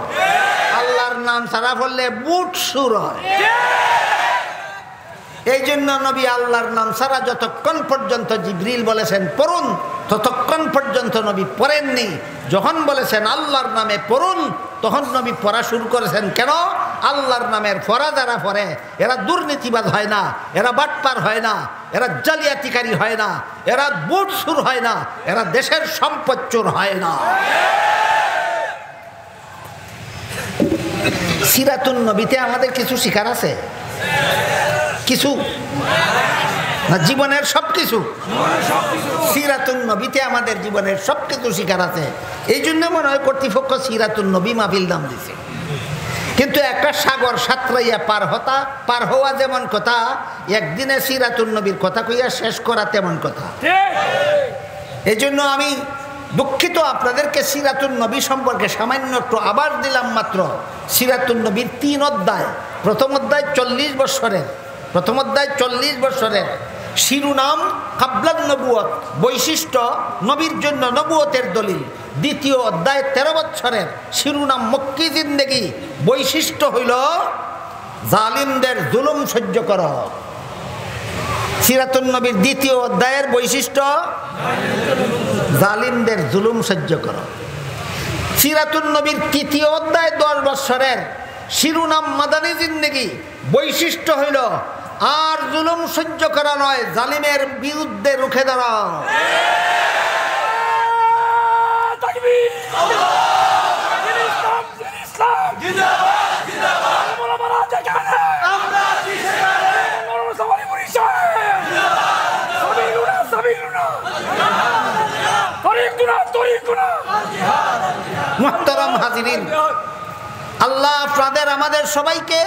আল্লাহর নাম ছাড়া পড়লে বুট চুর হয়। এই জন্য নবী আল্লাহর নাম ছাড়া যতক্ষণ পর্যন্ত জিবরিল বলেছেন পড়ুন, ততক্ষণ পর্যন্ত নবী পড়েননি। যখন বলেছেন আল্লাহর নামে পড়ুন, তখন নবী পড়া শুরু করেছেন। কেন? আল্লাহর নামের পড়া যারা পড়ে এরা দুর্নীতিবাজ হয় না, এরা বাটপার হয় না, এরা জালিয়াতিকারী হয় না, এরা বুট চুর হয় না, এরা দেশের সম্পদ চোর হয় না। সিরাতুন নবীতে আমাদের কিছু শিখার আছে, কিছু না জীবনের সবকিছু। সিরাতুন নবীতে আমাদের জীবনের সবকিছু শিখার আছে। এই জন্য মনে হয় কর্তৃপক্ষ সিরাতুন নবী মাহফিল নাম দিছে। কিন্তু একটা সাগর সাঁতরাইয়া পার হওয়া যেমন কথা, একদিনে সিরাতুন নবীর কথা কইয়া শেষ করা তেমন কথা। এই জন্য আমি দুঃখিত, আপনাদেরকে সিরাতুন নবী সম্পর্কে সামান্য একটু আবার দিলাম মাত্র। সিরাতুন নবীর 3 অধ্যায়। প্রথম অধ্যায় 40 বৎসরের, প্রথম অধ্যায় 40 বৎসরের শিরোনাম কাবলান নবুয়ত, বৈশিষ্ট্য নবীর জন্য নবুয়তের দলিল। দ্বিতীয় অধ্যায় 13 বৎসরের শিরোনাম মক্কি জিন্দেগি, বৈশিষ্ট্য হইল জালিমদের জুলুম সহ্য কর। সিরাতুন নবীর 2য় অধ্যায়ের বৈশিষ্ট্য জালিমদের জুলুম সহ্য কর। সিরাতুন নবীর 3য় অধ্যায় 10 বৎসরের শিরোনাম মাদানী জিন্দেগি, বৈশিষ্ট্য হইল আর জুলুম সহ্য করা নয়, জালিমের বিরুদ্ধে রুখে দাঁড়াও। মুহতারাম হাজিরিন, আল্লাহ আপনাদের আমাদের সবাইকে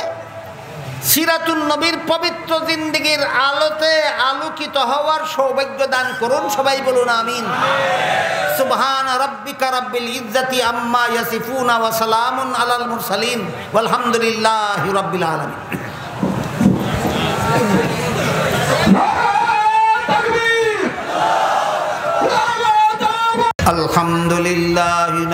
সিরাতুন নবীর পবিত্র জিন্দেগির আলোতে আলোকিত হওয়ার সৌভাগ্য দান করুন। সবাই বলুন আমিন। সুবহান রাব্বিকা রাব্বিল ইজ্জাতি আম্মা ইয়াসিফুন ওয়া সালামুন আলাল মুরসালিন ওয়ালহামদুলিল্লাহি রাব্বিল আলামিন।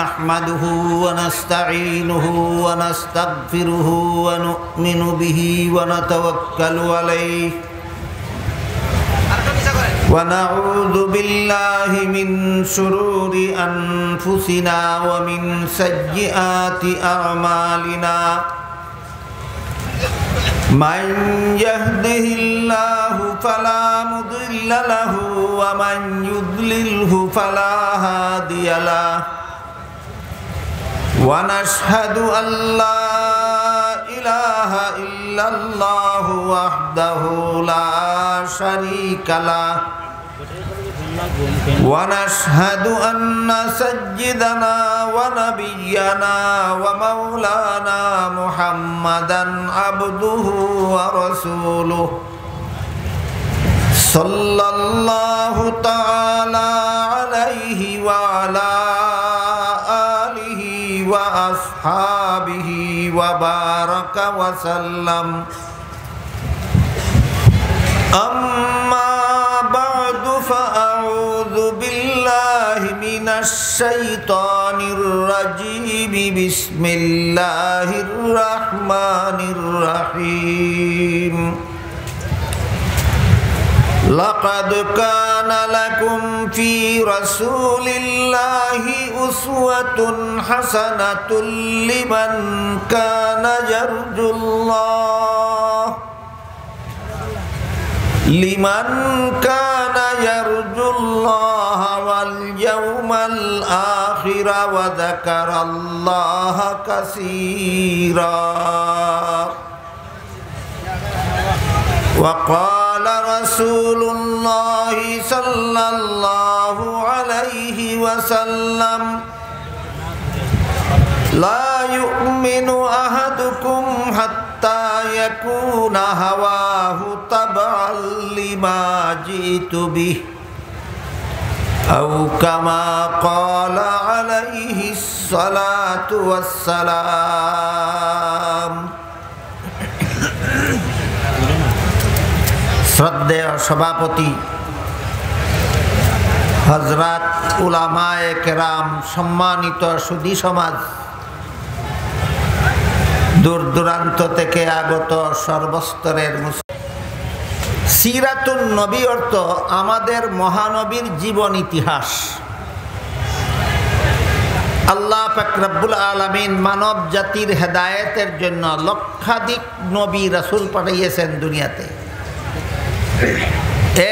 نحمده ونستعينه ونستغفره ونؤمن به ونتوكل عليه ونعوذ بالله من شرور أنفسنا ومن سيئات أعمالنا من يهده الله فلا مضل له ومن يضلله فلا هادي له ونشهد أن لا إله إلا الله وحده لا شريك له ونشهد أن سيدنا ونبينا ومولانا محمدا عبده ورسوله صلى الله تعالى عليه وعلى آله وأصحابه وبارك وسلم أما بعد فأعوذ بالله من الشيطان الرجيم بسم الله الرحمن الرحيم لقد كان لكم في رسول الله أسوة حسنة لمن كان يرجو الله واليوم الآخر وذكر الله كثيرا وقال رسول الله صلى الله عليه وسلم لا يؤمن أحدكم حتى يكون هواه تبعا لما جئت به أو كما قال عليه الصلاة والسلام শ্রদ্ধেয় সভাপতি হযরত উলামায়ে কেরাম, সম্মানিত সুধী সমাজ, দূর দূরান্ত থেকে আগত সর্বস্তরের সিরাতুন নবী অর্থ আমাদের মহানবীর জীবন ইতিহাস। আল্লাহ পাক রব্বুল আলামিন মানব জাতির হেদায়েতের জন্য লক্ষাধিক নবী রাসূল পাঠিয়েছেন দুনিয়াতে।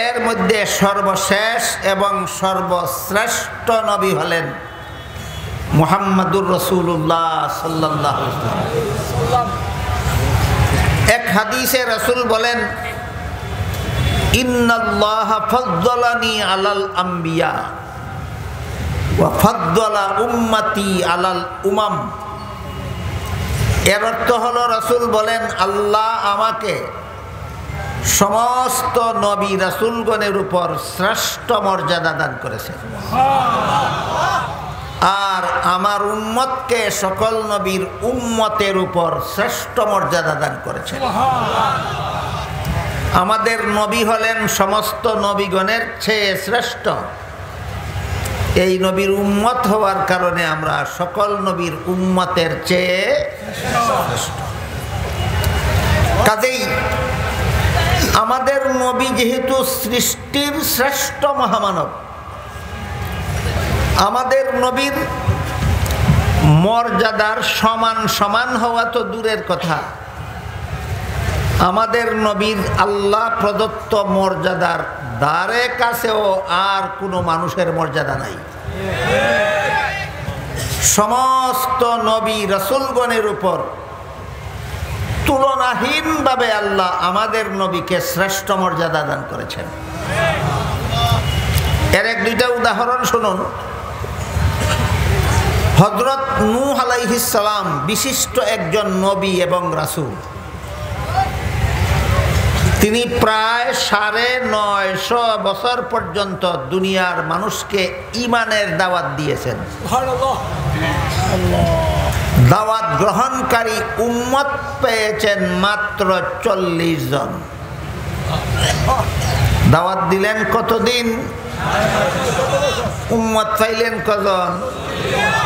এর মধ্যে সর্বশেষ এবং সর্বশ্রেষ্ঠ নবী হলেন মুহাম্মাদুর রাসূলুল্লাহ সাল্লাল্লাহু আলাইহি ওয়াসাল্লাম। এক হাদিসে রাসূল বলেন, ইন্নাল্লাহা ফাদ্দালানি আলাল আম্বিয়া ওয়া ফাদ্দালা উম্মতি আলাল উমাম। এর অর্থ হলো, রাসূল বলেন, আল্লাহ আমাকে সমস্ত নবী রাসূলগণের উপর শ্রেষ্ঠ মর্যাদা দান করেছেন, আর আমার উম্মতকে সকল নবীর উম্মতের উপর শ্রেষ্ঠ মর্যাদা দান করেছেন। আমাদের নবী হলেন সমস্ত নবীগণের চেয়ে শ্রেষ্ঠ। এই নবীর উম্মত হওয়ার কারণে আমরা সকল নবীর উম্মতের চেয়ে শ্রেষ্ঠ। কাজেই আমাদের নবী যেহেতু সৃষ্টির শ্রেষ্ঠ মহামানব, আমাদের নবীর মর্যাদার সমান সমান হওয়া তো দূরের কথা, আমাদের নবীর আল্লাহ প্রদত্ত মর্যাদার ধারে কাছেও আর কোনো মানুষের মর্যাদা নাই। সমস্ত নবী রাসূলগণের উপর তুলনাহীনভাবে আল্লাহ আমাদের নবীকে শ্রেষ্ঠ মর্যাদা দান করেছেন। এর এক দুইটা উদাহরণ শুনুন। হযরত নূহ আলাইহিস সালাম বিশিষ্ট একজন নবী এবং রাসূল। তিনি প্রায় ৯৫০ বছর পর্যন্ত দুনিয়ার মানুষকে ঈমানের দাওয়াত দিয়েছেন। দাওয়াত গ্রহণকারী উম্মত পেয়েছেন মাত্র ৪০ জন। দাওয়াত দিলেন কতদিন? উম্মত পাইলেন কজন?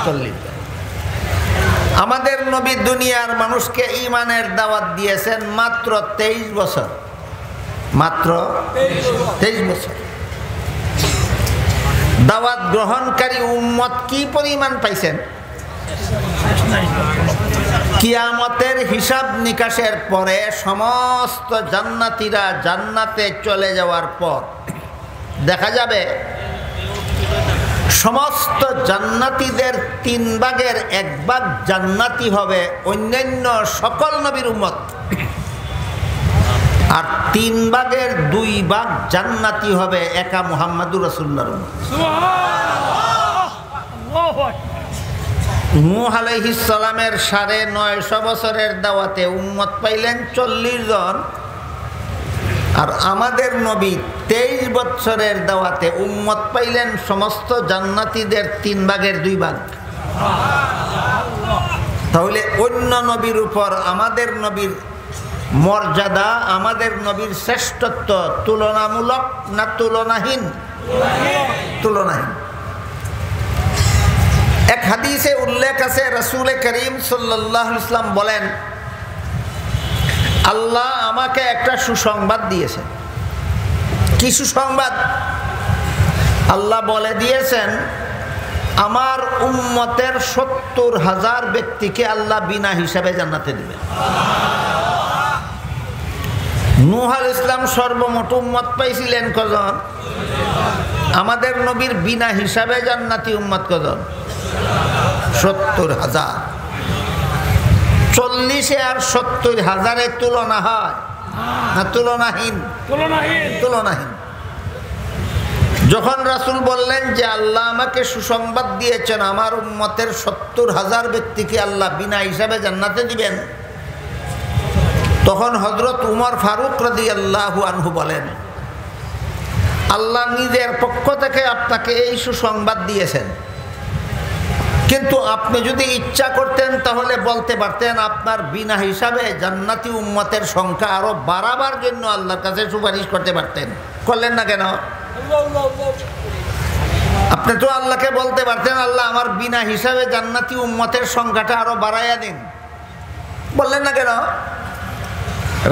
40 জন। আমাদের নবী দুনিয়ার মানুষকে ঈমানের দাওয়াত দিয়েছেন মাত্র 23 বছর, মাত্র 23 বছর। দাওয়াত গ্রহণকারী উম্মত কি পরিমাণ পাইছেন? কিয়ামতের হিসাব নিকাশের পরে সমস্ত জান্নাতীরা জান্নাতে চলে যাওয়ার পর দেখা যাবে সমস্ত জান্নাতীদের 3 ভাগের 1 ভাগ জান্নাতি হবে অন্যান্য সকল নবীর উম্মত, আর 3 ভাগের 2 ভাগ জান্নাতি হবে একা মুহাম্মাদুর রাসূলুল্লাহর উম্মত। নূহ আলাইহিস সালামের 950 বছরের দাওয়াতে উম্মত পাইলেন 40 জন, আর আমাদের নবী 23 বছরের দাওয়াতে উম্মত পাইলেন সমস্ত জান্নাতীদের 3 ভাগের 2 ভাগ। তাহলে অন্য নবীর উপর আমাদের নবীর মর্যাদা, আমাদের নবীর শ্রেষ্ঠত্ব তুলনামূলক না তুলনাহীন? তুলনাহীন। এক হাদিসে উল্লেখ আছে, রাসূল করিম সাল্লাল্লাহু আলাইহি ওয়াসাল্লাম বলেন, আল্লাহ আমাকে একটা সুসংবাদ দিয়েছেন। কি সুসংবাদ? আল্লাহ বলে দিয়েছেন আমার উম্মতের 70,000 ব্যক্তিকে আল্লাহ বিনা হিসাবে জান্নাতে দিবেন। নূহ আলাইহিস সালাম সর্বমোট উম্মত পাইছিলেন কজন? আমাদের নবীর বিনা হিসাবে জান্নাতি উম্মত কজন? 70,000। 40 আর 70,000 তুলনা হয় না তুলনাহীন? তুলনাহীন। যখন রাসূল বললেন যে আল্লাহ আমাকে সুসংবাদ দিয়েছেন আমার উম্মতের 70,000 ব্যক্তিকে আল্লাহ বিনা হিসাবে জান্নাতে দিবেন, তখন হযরত উমর ফারুক রাদিয়াল্লাহু আনহু বলেন, আল্লাহ নিজের পক্ষ থেকে আপনাকে এই সুসংবাদ দিয়েছেন, কিন্তু আপনি যদি ইচ্ছা করতেন তাহলে বলতে পারতেন আপনার বিনা হিসাবে জান্নাতি উম্মতের সংখ্যা আরো বাড়াবার জন্য আল্লাহর কাছে সুপারিশ করতে পারতেন। করলেন না কেন? আপনি তো আল্লাহকে বলতে পারতেন আল্লাহ আমার বিনা হিসাবে জান্নাতি উম্মতের সংখ্যাটা আরো বাড়াইয়া দিন। বললেন না কেন?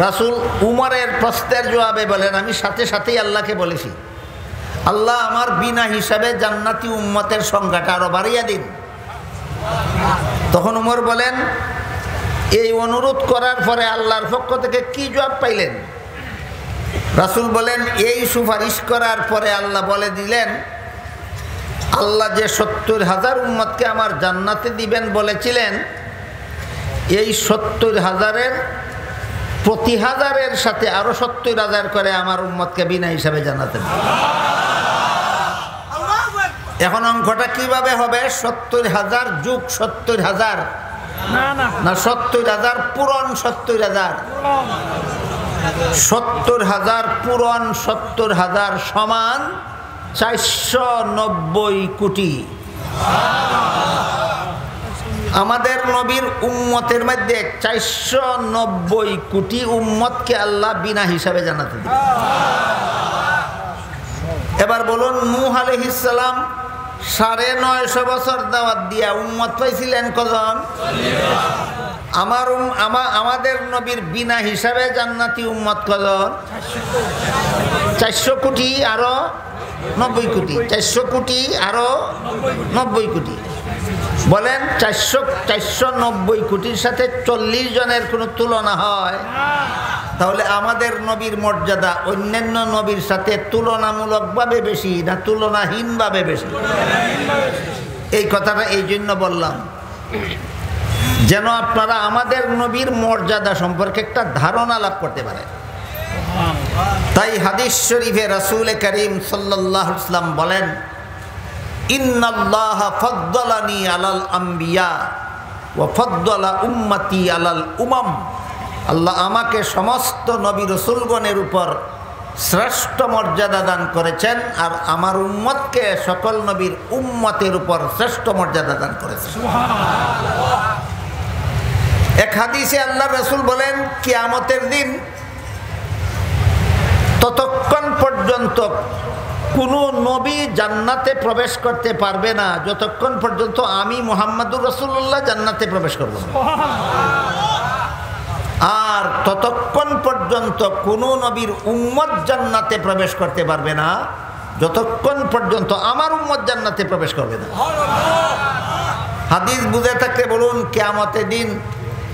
রাসূল উমরের প্রশ্নের জবাবে বলেন, আমি সাথে সাথেই আল্লাহকে বলেছি আল্লাহ আমার বিনা হিসাবে জান্নাতি উম্মতের সংখ্যাটা আরো বাড়িয়ে দিন। তখন উমর বলেন, এই অনুরোধ করার পরে আল্লাহর পক্ষ থেকে কি জবাব পাইলেন? রাসূল বলেন, এই সুপারিশ করার পরে আল্লাহ বলে দিলেন, আল্লাহ যে 70,000 উম্মতকে আমার জান্নাতে দিবেন বলেছিলেন, এই 70,000-এর প্রতি 1000-এর সাথে আরো 70,000 করে আমার উম্মতকে বিনা হিসাবে জান্নাতে দিবেন। এখন অঙ্কটা কিভাবে হবে? 70,000 যোগ 70,000 না 70,000 পূরণ 70,000? 70,000 পূরণ 70,000 সমান 490 কোটি। আমাদের নবীর উম্মতের মধ্যে 490 কোটি উম্মতকে আল্লাহ বিনা হিসাবে জান্নাতে দিবেন। এবার বলুন, নূহ আলাইহিস সালাম 950 বছর দাওয়াত দিয়া উম্মত পাইছিলেন কজন? আমাদের নবীর বিনা হিসাবে জান্নাতি উম্মত কজন? 400 কোটি আরো 90 কোটি। 400 কোটি আরো 90 কোটি। বলেন 490 কোটির সাথে 40 জনের কোনো তুলনা হয়? তাহলে আমাদের নবীর মর্যাদা অন্যান্য নবীর সাথে তুলনামূলকভাবে বেশি না তুলনাহীনভাবে বেশি? এই কথাটা এই জন্য বললাম যেন আপনারা আমাদের নবীর মর্যাদা সম্পর্কে একটা ধারণা লাভ করতে পারেন। তাই হাদিস শরীফে রাসূল করিম সাল্লাল্লাহু আলাইহি ওয়াসাল্লাম বলেন, ইন্নাল্লাহা ফাদ্দালানি আলাল আম্বিয়া ওয়া ফাদ্দালা উম্মতি আলাল উমাম। আল্লাহ আমাকে সমস্ত নবী রাসূলগণের উপর শ্রেষ্ঠ মর্যাদা দান করেছেন, আর আমার উম্মতকে সকল নবীর উম্মতের উপর শ্রেষ্ঠ মর্যাদা দান করেছেন। এক হাদিসে আল্লাহ রাসূল বলেন, কিয়ামতের দিন ততক্ষণ পর্যন্ত কোনো নবী নবী জান্নাতে প্রবেশ করতে পারবে না যতক্ষণ পর্যন্ত আমি মুহাম্মদুর রাসূলুল্লাহ জান্নাতে প্রবেশ করব না। আর ততক্ষণ পর্যন্ত কোনো নবীর উম্মত জান্নাতে প্রবেশ করতে পারবে না যতক্ষণ পর্যন্ত আমার উম্মত জান্নাতে প্রবেশ করবে না। হাদিস বুঝে থাকলে বলুন, কিয়ামতের দিন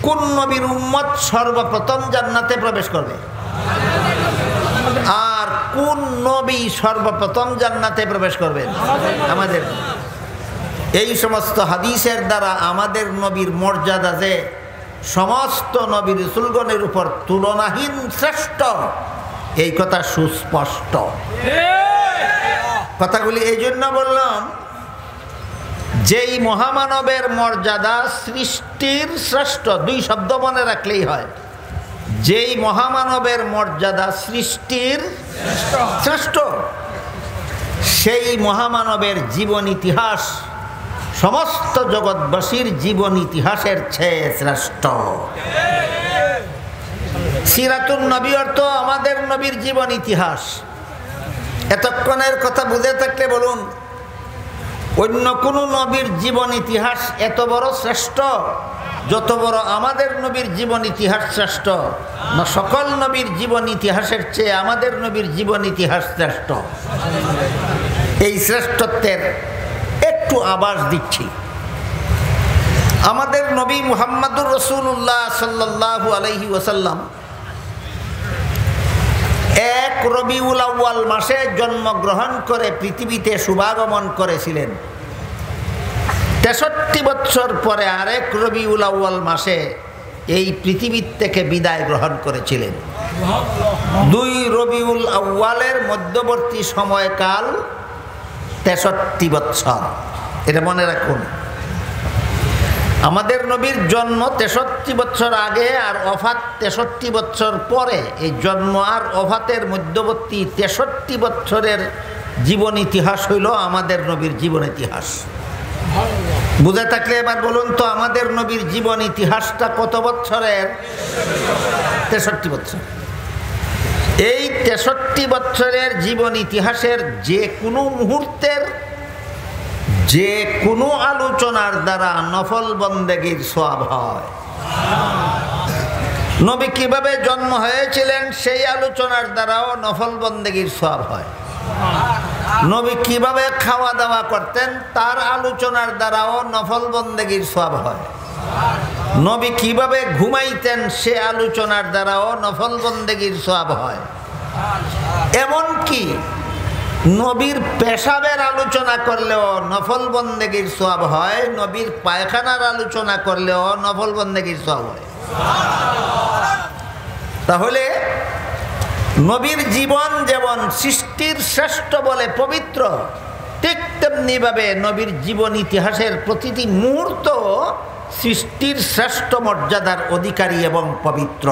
কোন নবীর উম্মত সর্বপ্রথম জান্নাতে প্রবেশ করবে? আর কোন নবী সর্বপ্রথম জান্নাতে প্রবেশ করবেন? আমাদের। এই সমস্ত হাদিসের দ্বারা আমাদের নবীর মর্যাদা যে সমস্ত নবী রাসূলগণের উপর তুলনাহীন শ্রেষ্ঠ, এই কথা সুস্পষ্ট। কথাগুলি এই জন্য বললাম, যেই মহামানবের মর্যাদা সৃষ্টির শ্রেষ্ঠ, দুই শব্দ মনে রাখলেই হয়। যেই মহামানবের মর্যাদা সৃষ্টির শ্রেষ্ঠ, সেই মহামানবের জীবন ইতিহাস সমস্ত জগৎবাসীর জীবন ইতিহাসের চেয়ে শ্রেষ্ঠ। সিরাতুন নবী অর্থ আমাদের নবীর জীবন ইতিহাস। এতক্ষণের কথা বুঝে থাকলে বলুন, অন্য কোনো নবীর জীবন ইতিহাস এত বড় শ্রেষ্ঠ যত বড় আমাদের নবীর জীবন ইতিহাস শ্রেষ্ঠ না? সকল নবীর জীবন ইতিহাসের চেয়ে আমাদের নবীর জীবন ইতিহাস শ্রেষ্ঠ। এই শ্রেষ্ঠত্বের একটু আভাস দিচ্ছি। আমাদের নবী মুহাম্মদুর রাসূলুল্লাহ সাল্লাল্লাহু আলাইহি ওয়াসাল্লাম 1 রবিউল আউয়াল মাসে জন্মগ্রহণ করে পৃথিবীতে শুভাগমন করেছিলেন। 63 বছর পরে আরেক রবিউল আউয়াল মাসে এই পৃথিবীর থেকে বিদায় গ্রহণ করেছিলেন। 2 রবিউল আউয়ালের মধ্যবর্তী সময়কাল 63 বছর। এটা মনে রাখুন। আমাদের নবীর জন্ম 63 বছর আগে আর ওফাত 63 বছর পরে। এই জন্ম আর ওফাতের মধ্যবর্তী 63 বছরের জীবন ইতিহাস হইল আমাদের নবীর জীবন ইতিহাস। বুঝে থাকলে এবার বলুন তো, আমাদের নবীর জীবন ইতিহাসটা কত বছরের? 63 বছর। এই 63 বছরের জীবন ইতিহাসের যে কোনো মুহূর্তের যে কোনো আলোচনার দ্বারা নফল বন্দেগীর সওয়াব হয়। নবী কিভাবে জন্ম হয়েছিলেন সেই আলোচনার দ্বারাও নফল বন্দেগীর সওয়াব হয়। নবী কিভাবে খাওয়া দাওয়া করতেন তার আলোচনার দ্বারাও নফল বন্দেগীর সওয়াব হয়। নবী কিভাবে ঘুমাইতেন সে আলোচনার দ্বারাও নফল বন্দেগীর সওয়াব হয়। এমনকি নবীর পেশাবের আলোচনা করলেও নফল বন্দেগীর সওয়াব হয়। নবীর পায়খানার আলোচনা করলেও নফল বন্দেগীর সওয়াব হয়। তাহলে নবীর জীবন যেমন সৃষ্টির শ্রেষ্ঠ বলে পবিত্র, ঠিক তেমনিভাবে নবীর জীবন ইতিহাসের প্রতিটি মুহূর্ত সৃষ্টির শ্রেষ্ঠ মর্যাদার অধিকারী এবং পবিত্র।